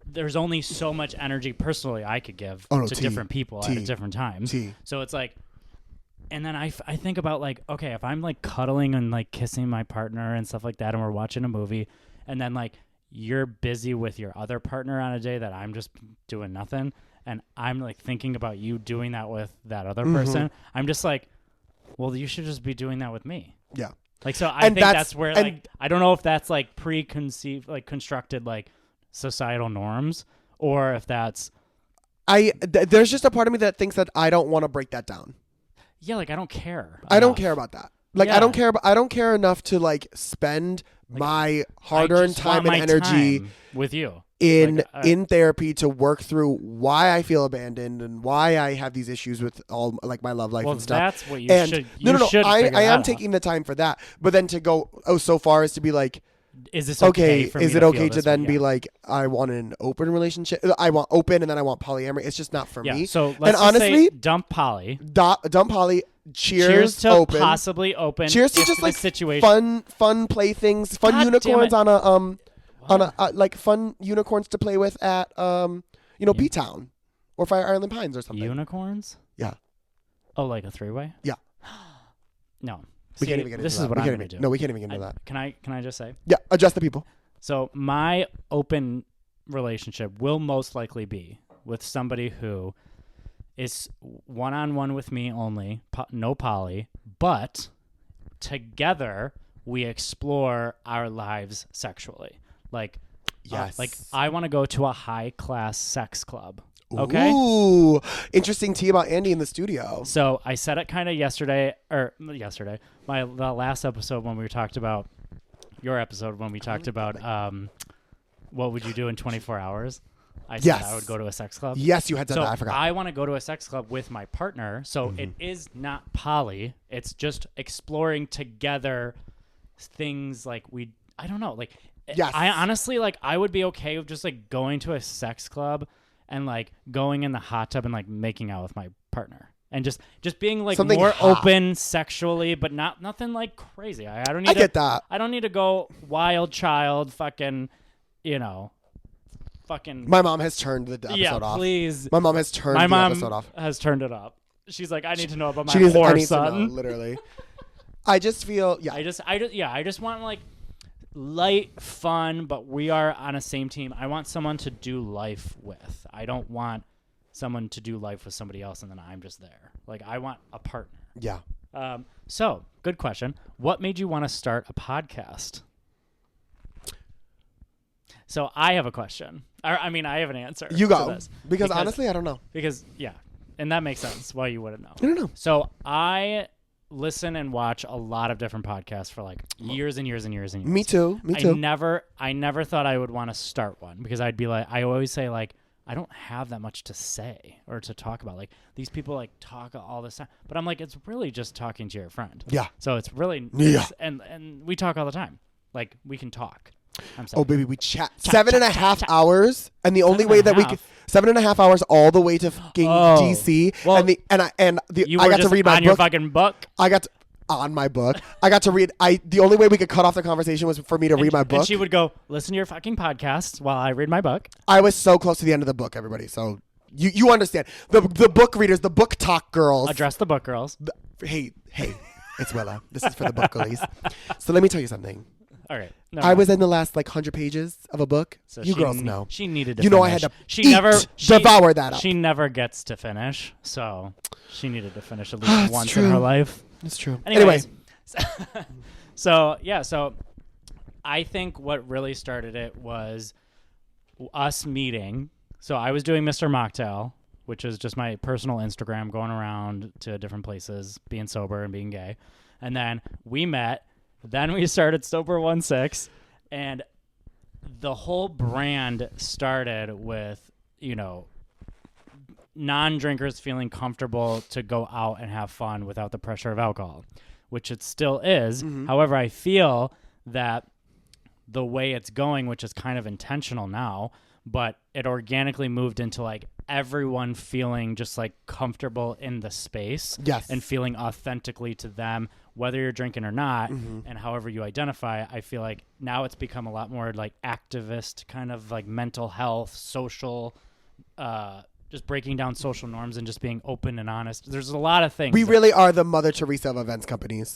there's only so much energy personally I could give to different people at different times. So it's like, and then I think about like, okay, if I'm like cuddling and like kissing my partner and stuff like that, and we're watching a movie, and then like you're busy with your other partner on a day that I'm just doing nothing, and I'm like thinking about you doing that with that other person, I'm just like, well, you should just be doing that with me. Yeah. Like, so I think that's where, like, I don't know if that's, like, preconceived, like, constructed, like, societal norms, or if that's... There's just a part of me that thinks that I don't want to break that down. Yeah, like, I don't care. I don't care about that. Like, I don't care enough to, like, spend my hard-earned time and energy... with you. in Like, in therapy to work through why I feel abandoned and why I have these issues with all like my love life well, and stuff. that's what you And should. no, You should I figure am that out. taking the time for that. But then to go so far as to be like, Is this okay, for me is it to okay feel to this then way? be Yeah. like, I want an open relationship. I want open and then I want polyamory. It's just not for Yeah. me. So let's And just honestly, say dump poly. dumb poly. Cheers to open. possibly open. Cheers to if just the like situation. fun play things, fun God damn unicorns it. on a What? like fun unicorns to play with at B Town or Fire Island Pines or something. Unicorns? Yeah. Oh, like a 3-way? Yeah. No. We See, can't even get into this that. is what We I'm can't going to even- do. No, we can't even get into that. Can I just say? Yeah, address the people. So my open relationship will most likely be with somebody who is one-on-one with me only, no poly, but together we explore our lives sexually. Like, Yes. like I want to go to a high-class sex club. Okay. Ooh, interesting tea about Andy in the studio. So I said it kind of the last episode when we talked about your episode when we talked about what would you do in 24 hours. I said Yes. I would go to a sex club. Yes, you had said So that. I forgot. I want to go to a sex club with my partner. So it is not poly. It's just exploring together things like I don't know. Like, Yes. I honestly, like, I would be okay with just like going to a sex club and like going in the hot tub and like making out with my partner and just being like Something more hot. open sexually, but nothing like crazy. I don't need I get that. I don't need to go wild child fucking, fucking. My mom has turned the episode Yeah, off. please. My mom has turned My the mom episode off. has turned it up. She's like, I need to know about my She needs I poor need to know, son. literally. I just feel I just want like light fun, but we are on a same team. I want someone to do life with. I don't want someone to do life with somebody else and then I'm just there. Like, I want a partner. yeah. So good question. What made you want to start a podcast? So I have a question. I have an answer. You to go. this. Because honestly, I don't know. Because yeah, and that makes sense why you wouldn't know. I don't know. So I listen and watch a lot of different podcasts for like years and years and years and years. Me too. I never thought I would want to start one because I'd be like, I always say like, I don't have that much to say or to talk about. Like, these people like talk all this time, but I'm like, it's really just talking to your friend. Yeah. So it's really, Yeah. and we talk all the time. Like, we can talk. I'm sorry. Oh, baby, we chat 7.5 hours, and the only way that we could 7.5 hours all the way to fucking DC, Well, and you I were got to just read my on your book. fucking book. I got to, on my book. I got to read. The only way we could cut off the conversation was for me to read my book. And she would go, listen to your fucking podcast while I read my book. I was so close to the end of the book, everybody. So you understand the book readers, the book talk girls. Address the book girls. Hey, it's Willa. This is for the book girlies. So let me tell you something. All right. I was in the last like 100 pages of a book. So you she girls know. She needed to You know I finish. had to she eat, never devour that up. She never gets to finish, so she needed to finish at least once in true. her life. It's true. Anyways, so I think what really started it was us meeting. So I was doing Mr. Mocktail, which is just my personal Instagram, going around to different places, being sober and being gay. And then we met. Then we started Sober 16, and the whole brand started with, non-drinkers feeling comfortable to go out and have fun without the pressure of alcohol, which it still is. Mm-hmm. However, I feel that the way it's going, which is kind of intentional now, but it organically moved into like everyone feeling just like comfortable in the space. Yes. And feeling authentically to them, whether you're drinking or not, Mm-hmm. and however you identify. I feel like now it's become a lot more like activist, kind of like mental health, social, just breaking down social norms and just being open and honest. There's a lot of things. We really are the Mother Teresa of events companies.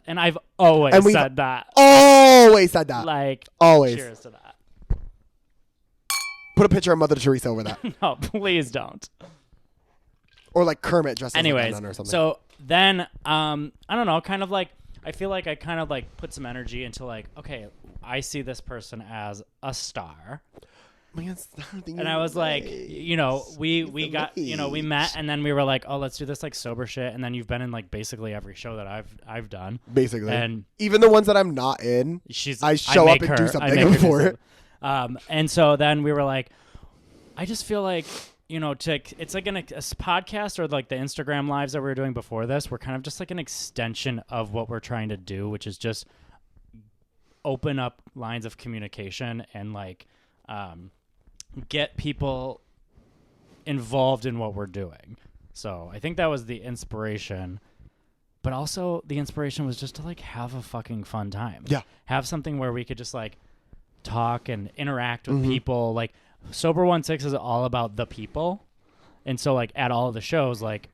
And I've always And we've said that. Always said that. Like, Always. cheers to that. Put a picture of Mother Teresa over that. No, please don't. Or like Kermit dressed as Anyways, a nun or something. so then, I don't know, kind of like, I feel like I kind of like put some energy into like, okay, I see this person as a star. And I was like, we got, we met, and then we were like, oh, let's do this like sober shit. And then you've been in like basically every show that I've done. Basically. And even the ones that I'm not in, I show up and do something for it. And so then we were like, I just feel like, it's like a podcast or like the Instagram lives that we were doing before this. We're kind of just like an extension of what we're trying to do, which is just open up lines of communication and like get people involved in what we're doing. So I think that was the inspiration. But also the inspiration was just to like have a fucking fun time. Yeah. Have something where we could just like talk and interact with people. Like Sober 16 is all about the people. And so like at all of the shows, like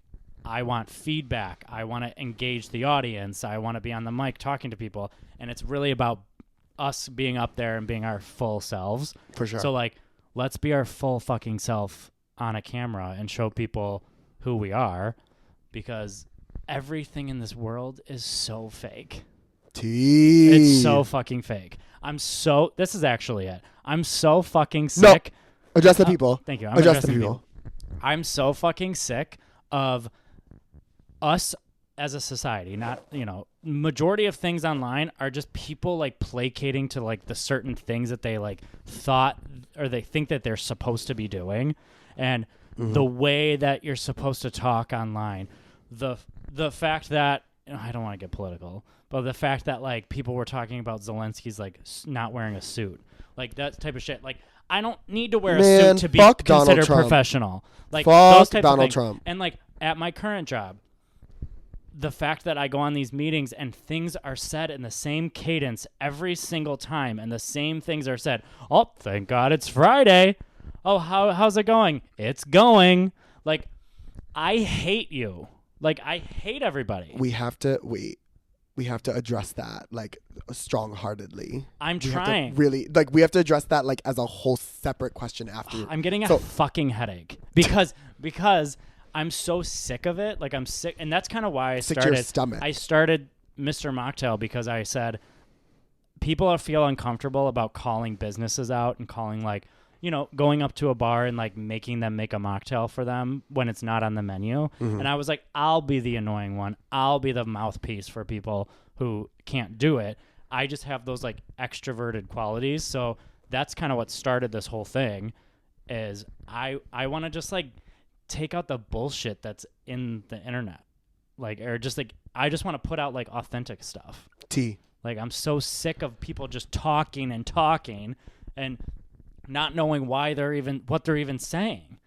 I want feedback. I want to engage the audience. I want to be on the mic talking to people. And it's really about us being up there and being our full selves. For sure. So like, let's be our full fucking self on a camera and show people who we are, because everything in this world is so fake. It's so fucking fake. This is actually it. I'm so fucking sick. No. Address the people. Thank you. Address the people. I'm so fucking sick of us as a society. Not, majority of things online are just people like placating to like the certain things that they like thought or they think that they're supposed to be doing. And the way that you're supposed to talk online, the fact that, I don't want to get political, but the fact that like people were talking about Zelensky's like not wearing a suit, like that type of shit. Like I don't need to wear a suit to be considered professional. Like those types of things. Trump. And like at my current job, the fact that I go on these meetings and things are said in the same cadence every single time, and the same things are said. Oh, thank God it's Friday. Oh, how's it going? It's going. Like, I hate you. Like, I hate everybody. We have to address that like strong-heartedly. I'm trying. Really, like we have to address that like as a whole separate question after. I'm getting a fucking headache because I'm so sick of it. Like I'm sick, and that's kind of why I started. Your stomach. I started Mr. Mocktail because I said people feel uncomfortable about calling businesses out and calling like, going up to a bar and like making them make a mocktail for them when it's not on the menu. And I was like, I'll be the annoying one. I'll be the mouthpiece for people who can't do it. I just have those like extroverted qualities. So that's kind of what started this whole thing is I want to just like take out the bullshit that's in the internet. Like, or just like, I just want to put out like authentic stuff. Like, I'm so sick of people just talking and not knowing what they're even saying.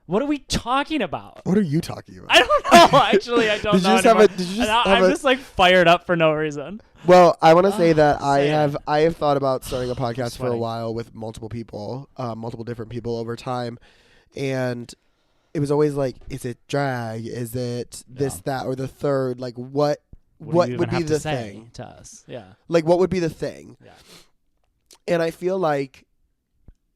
What are we talking about? What are you talking about? I don't know. Actually, I don't know anymore. I'm just like fired up for no reason. Well, I want to say that I have thought about starting a podcast for a while with multiple people, multiple different people over time, and it was always like, is it drag? Is it this, that, or the third? Like, what would be the thing to us? Yeah. Like, what would be the thing? Yeah. And I feel like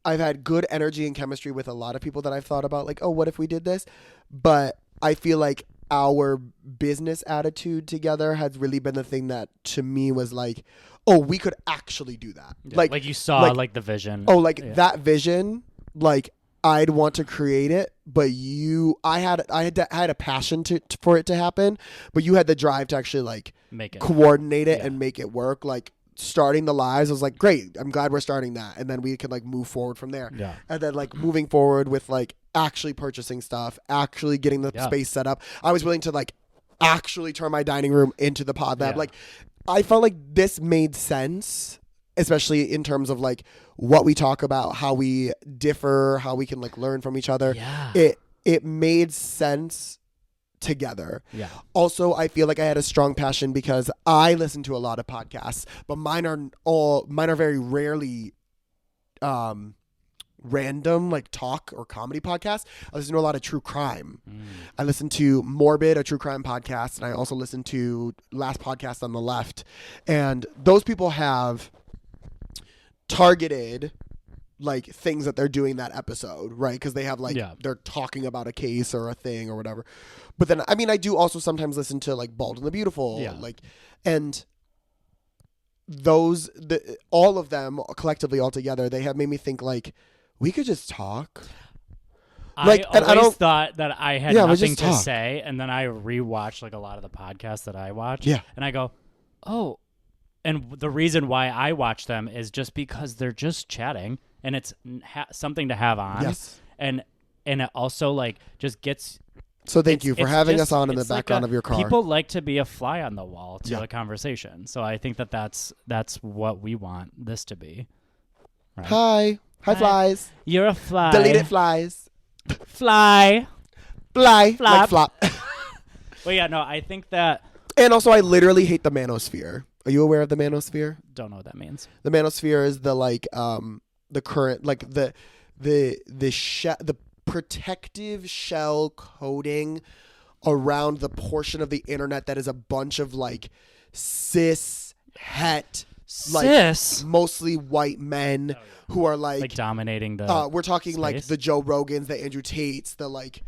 I've had good energy and chemistry with a lot of people that I've thought about, like, oh, what if we did this? But I feel like our business attitude together has really been the thing that to me was like, oh, we could actually do that. Yeah, like you saw like the vision. Oh, like that vision, like I'd want to create it, but I had a passion for it to happen, but you had the drive to actually like make it, coordinate it and make it work. Like starting the lives, I was like, great, I'm glad we're starting that, and then we can like move forward from there. Yeah. And then like moving forward with like actually purchasing stuff, actually getting the space set up. I was willing to like actually turn my dining room into the pod lab. Like I felt like this made sense, especially in terms of like what we talk about, how we differ, how we can like learn from each other. Yeah. It made sense together. Yeah. Also, I feel like I had a strong passion because I listen to a lot of podcasts, but mine are very rarely random like talk or comedy podcasts. I listen to a lot of true crime. I listen to Morbid, a true crime podcast, and I also listen to Last Podcast on the Left. And those people have targeted like things that they're doing that episode, right? Because they have like they're talking about a case or a thing or whatever. But then I mean I do also sometimes listen to like Bald and the Beautiful, like, and all of them collectively all together, they have made me think like we could just talk. Like, I always thought that I had nothing to say, and then I rewatch like a lot of the podcasts that I watch, and I go, oh. And the reason why I watch them is just because they're just chatting and it's something to have on. Yes. And it also like just gets. So thank you for having us on in the it's like background of your car. People like to be a fly on the wall to a conversation. So I think that's what we want this to be. Right? Hi flies. You're a fly. Deleted flies. Fly. Fly. Flop. Like flop. Well, yeah, no, I think that. And also, I literally hate the manosphere. Are you aware of the manosphere? Don't know what that means. The manosphere is the like the current like the protective shell coating around the portion of the internet that is a bunch of like cis like mostly white men who are like dominating the we're talking space. like the Joe Rogans, the Andrew Tates, the like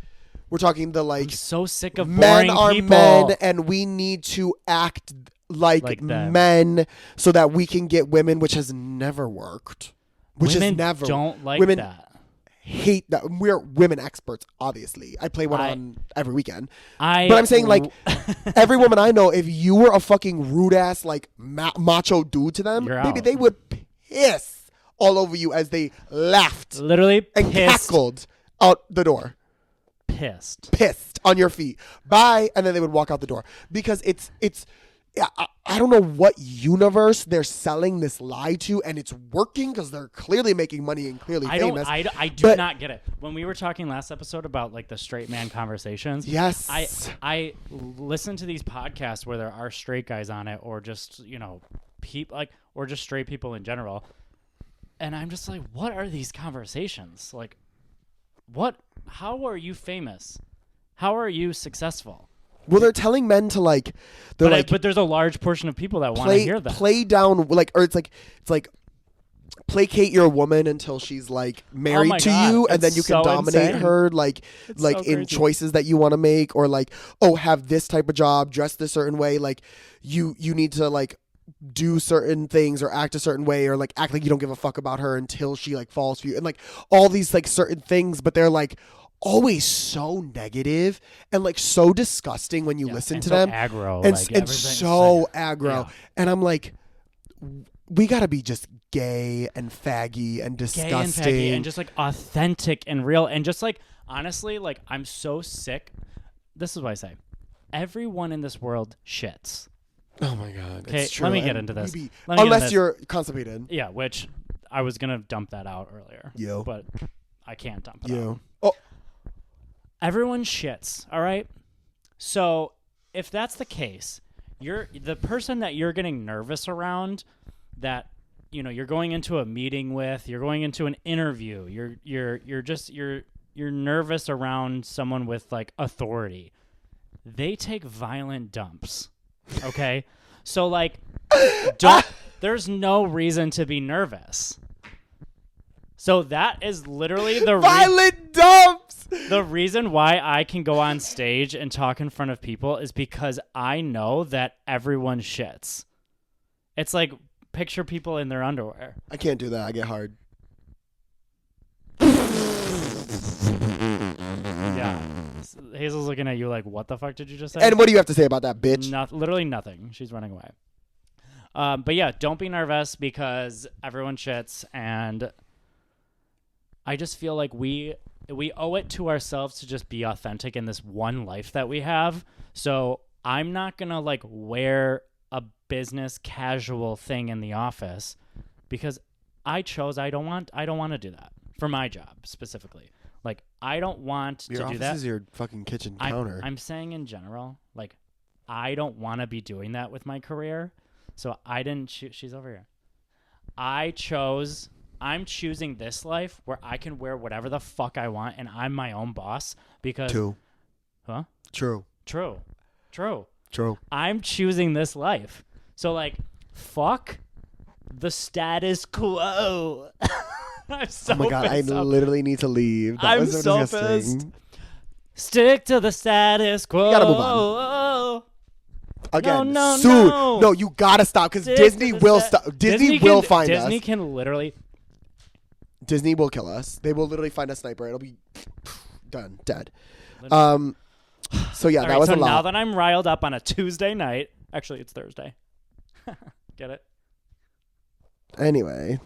we're talking the like I'm so sick of men boring are people. men and we need to act like them. men so that we can get women, which has never worked. Women don't like women that. Hate that. We're women experts, obviously. I play one on every weekend. But I'm saying, like, every woman I know, if you were a fucking rude ass, like, macho dude to them, maybe they would piss all over you as they laughed. Literally and cackled out the door. Pissed on your feet. Bye. And then they would walk out the door. Because it's I don't know what universe they're selling this lie to, and it's working because they're clearly making money and clearly famous. I do not get it. When we were talking last episode about like the straight man conversations, yes, I listen to these podcasts where there are straight guys on it, or just or just straight people in general, and I'm just like, what are these conversations like? What? How are you famous? How are you successful? Well, they're telling men to like, but there's a large portion of people that want to hear that. Play down, like, or it's like placate your woman until she's like married to you, and then you can dominate her, like in choices that you want to make, or like, oh, have this type of job, dress this certain way, like you need to like do certain things or act a certain way, or like act like you don't give a fuck about her until she like falls for you, and like all these like certain things, but they're like always so negative and like so disgusting when you listen to them, aggro, and so aggro, and I'm like, we gotta be just gay and faggy and disgusting and just like authentic and real, and just like honestly, like I'm so sick. This is what I say: everyone in this world shits. Oh my god! Okay, let me get into this. Unless you're constipated. Yeah, which I was gonna dump that out earlier. But I can't dump it out. Oh. Everyone shits, all right? So if that's the case, you're the person that you're getting nervous around, that you're going into a meeting with, you're going into an interview, you're nervous around someone with like authority. They take violent dumps. Okay? So like there's no reason to be nervous. So that is literally the violent dumps. The reason why I can go on stage and talk in front of people is because I know that everyone shits. It's like picture people in their underwear. I can't do that. I get hard. Yeah. Hazel's looking at you like, what the fuck did you just say? And what do you have to say about that, bitch? Literally nothing. She's running away. But yeah, don't be nervous because everyone shits, and I just feel like we owe it to ourselves to just be authentic in this one life that we have. So I'm not going to like wear a business casual thing in the office because I don't want to do that for my job specifically. Like I don't want to do that. Your office is your fucking kitchen counter. I'm saying in general, like I don't want to be doing that with my career. So I didn't she's over here. I'm choosing this life where I can wear whatever the fuck I want and I'm my own boss because... Huh? True. I'm choosing this life. So, like, fuck the status quo. I'm so oh my god, I literally need to leave. That was so disgusting. Pissed. Stick to the status quo. You gotta move on. Again, soon. No, you gotta stop because Disney will stop. Disney will find us. Disney can literally... Disney will kill us. They will literally find a sniper. It'll be done, dead. So yeah, that was a lot. Now that I'm riled up on a Tuesday night, actually it's Thursday. Get it? Anyway,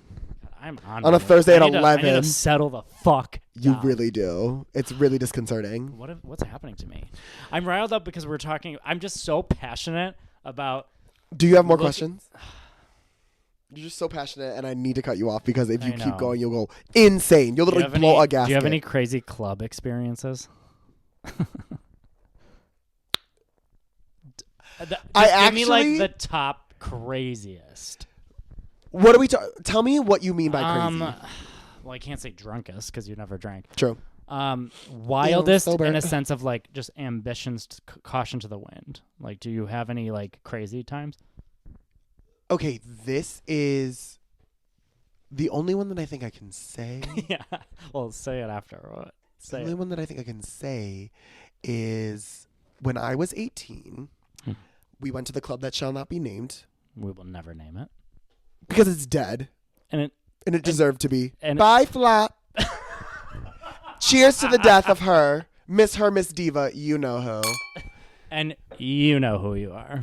I'm on a my- Thursday at I need to- 11. I need to settle the fuck You down. really do. It's really disconcerting. What's happening to me? I'm riled up because we're talking. I'm just so passionate about. Do you have more questions? You're just so passionate, and I need to cut you off because if you keep going, you'll go insane. You'll literally blow a gasket. Do you have any crazy club experiences? Give me like the top craziest. What are we tell me what you mean by crazy. Well, I can't say drunkest because you never drank. True. Wildest in a sense of like just ambitions, caution to the wind. Like, do you have any like crazy times? Okay, this is the only one that I think I can say. Yeah. Well, say it after. The only one that I think I can say is when I was 18, we went to the club that shall not be named. We will never name it. Because it's dead. And it deserved to be. And Bye, Flop. Cheers to the death of her. Miss Diva, you know who. And you know who you are.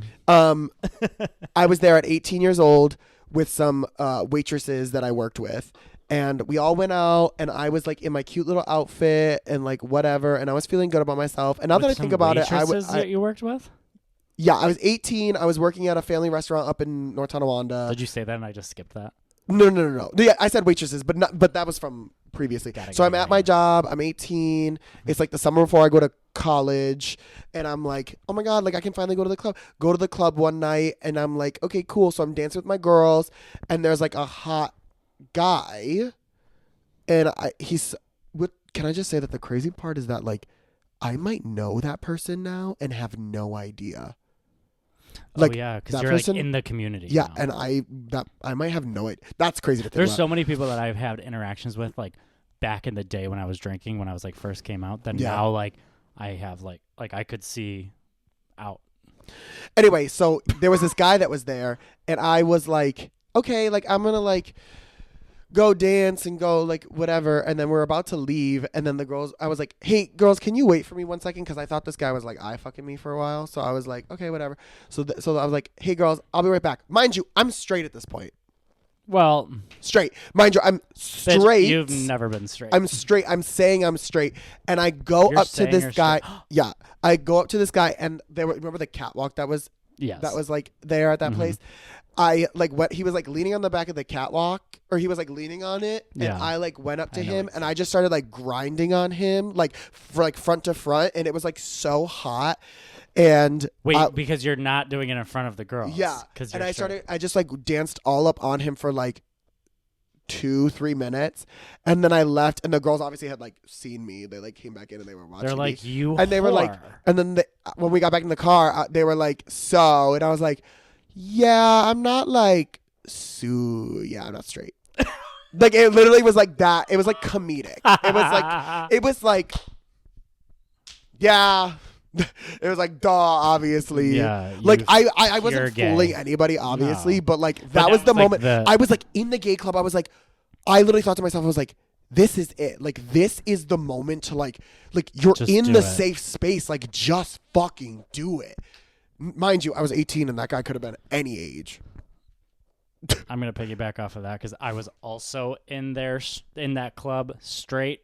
I was there at 18 years old with some waitresses that I worked with. And we all went out, and I was like in my cute little outfit and like whatever. And I was feeling good about myself. And now that I think about it, that you worked with? Yeah, I was 18. I was working at a family restaurant up in North Tonawanda. Did you say that and I just skipped that? No. Yeah, I said waitresses, but that was from previously. So I'm at my job. I'm 18. It's like the summer before I go to college, and I'm like, oh my god, like I can finally go to the club. Go to the club one night, and I'm like, okay, cool. So I'm dancing with my girls, and there's like a hot guy, and can I just say that the crazy part is that like I might know that person now and have no idea. Like, oh yeah, because you're person, like in the community. Yeah, now. and I might have no idea. That's crazy to think There's about. so many people that I've had interactions with, like back in the day when I was drinking, when I was like first came out. Then now, like I have like I could see out. Anyway, so there was this guy that was there, and I was like, okay, like I'm gonna like go dance and go like whatever, and then we're about to leave, and then I was like, hey girls, can you wait for me 1 second, because I thought this guy was like eye fucking me for a while. So I was like, okay, whatever. So I was like, hey girls, I'll be right back. Mind you, I'm straight at this point. Well, straight, mind you, I'm straight. Bitch, you've never been straight. I'm straight. I'm saying I'm straight, and I go up to this guy. Yeah, I go up to this guy, and remember the catwalk that was like there at that place. I like what he was like leaning on the back of the catwalk, or he was like leaning on it, and I like went up to him, and I just started like grinding on him, like front to front, and it was like so hot. And wait, because you're not doing it in front of the girls. Yeah, and I just like danced all up on him for like 2-3 minutes, and then I left, and the girls obviously had like seen me. They like came back in and they were watching. They're like, me. You and they were like, and then when we got back in the car, they were like, so, and I was like, yeah, I'm not like I'm not straight. Like it literally was like that. It was like comedic. It was like yeah. It was like duh, obviously. Yeah. Like I wasn't fooling anybody, obviously, but like that was the moment. I was like in the gay club. I was like, I literally thought to myself, I was like, this is it. Like this is the moment to like you're just in the safe space. Like just fucking do it. Mind you, I was 18 and that guy could have been any age. I'm going to piggyback off of that because I was also in that club straight,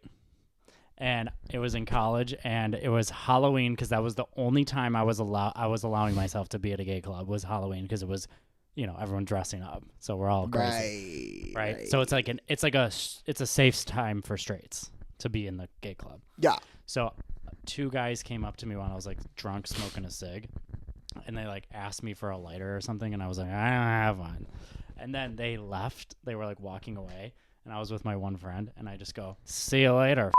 and it was in college, and it was Halloween because that was the only time I was allowing myself to be at a gay club was Halloween, because it was, everyone dressing up. So we're all crazy. Right. So it's a safe time for straights to be in the gay club. Yeah. So 2 guys came up to me when I was like drunk smoking a cig. And they like asked me for a lighter or something, and I was like, I don't have one. And then they left. They were like walking away, and I was with my one friend, and I just go, see you later,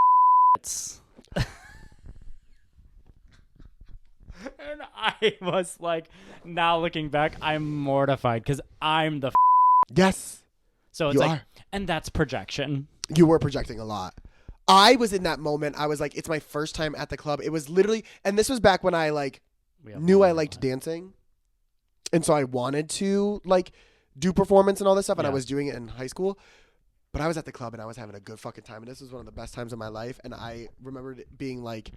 and I was like, now looking back, I'm mortified because I'm the yes. So it's like, and that's projection. You were projecting a lot. I was in that moment. I was like, it's my first time at the club. It was literally, and this was back when I like knew I liked dancing, and so I wanted to like do performance and all this stuff, and I was doing it in high school, but I was at the club and I was having a good fucking time, and this was one of the best times of my life, and I remembered it being like,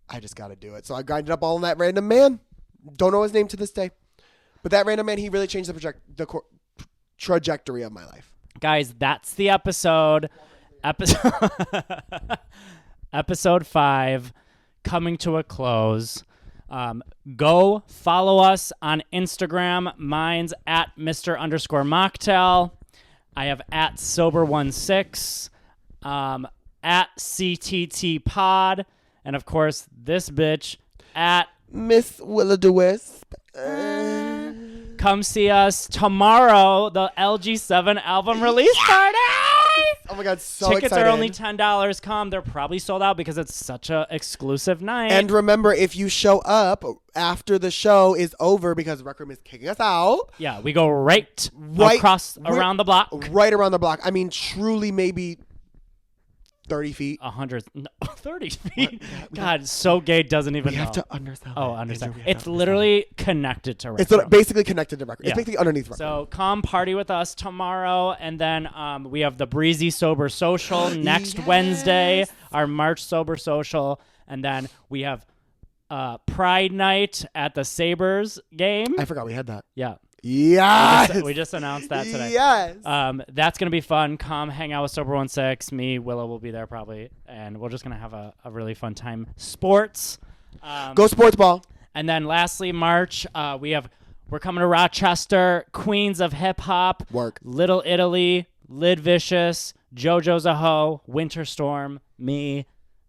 I just got to do it. So I grinded up all on that random man. Don't know his name to this day, but that random man, he really changed the trajectory of my life. Guys, that's the episode. Episode 5 coming to a close. Go follow us on Instagram. Mine's at Mr_Mocktail. I have at Sober16, at CTT Pod, and of course this bitch at Miss Willa the Wisp. Come see us tomorrow, the LG7 album release party. Oh my God, so Tickets excited. are only $10. Come. They're probably sold out because it's such a exclusive night. And remember, if you show up after the show is over because Rec Room is kicking us out. Yeah, we go right around the block. Right around the block. I mean, truly maybe 30 feet. 30 feet. God, so gay doesn't even We know. have to understand. Oh, understand. It's literally connected to Rec It's Room. basically connected to Rec Room. Yeah. It's basically underneath Rec Room. So come party with us tomorrow, and then we have the Breezy Sober Social next Wednesday, our March Sober Social, and then we have Pride Night at the Sabres game. I forgot we had that. Yeah. Yes. We just announced that today. Yes. That's going to be fun. Come hang out with Sober16. Me, Willa will be there probably, and we're just going to have a really fun time. Sports. Go sports ball. And then lastly, March, we're coming to Rochester, Queens of Hip Hop, Work. Little Italy, Lid Vicious, JoJo's a Ho, Winter Storm, me,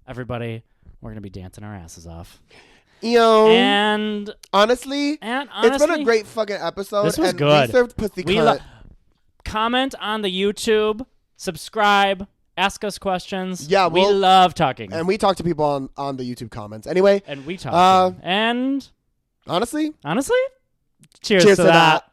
everybody. We're going to be dancing our asses off. Yo. And honestly, it's been a great fucking episode. This was and good. We served pussy cunt. Comment on the YouTube, subscribe, ask us questions. Yeah, we love talking. And we talk to people on the YouTube comments. Anyway. And we talk to them. And honestly, cheers to that.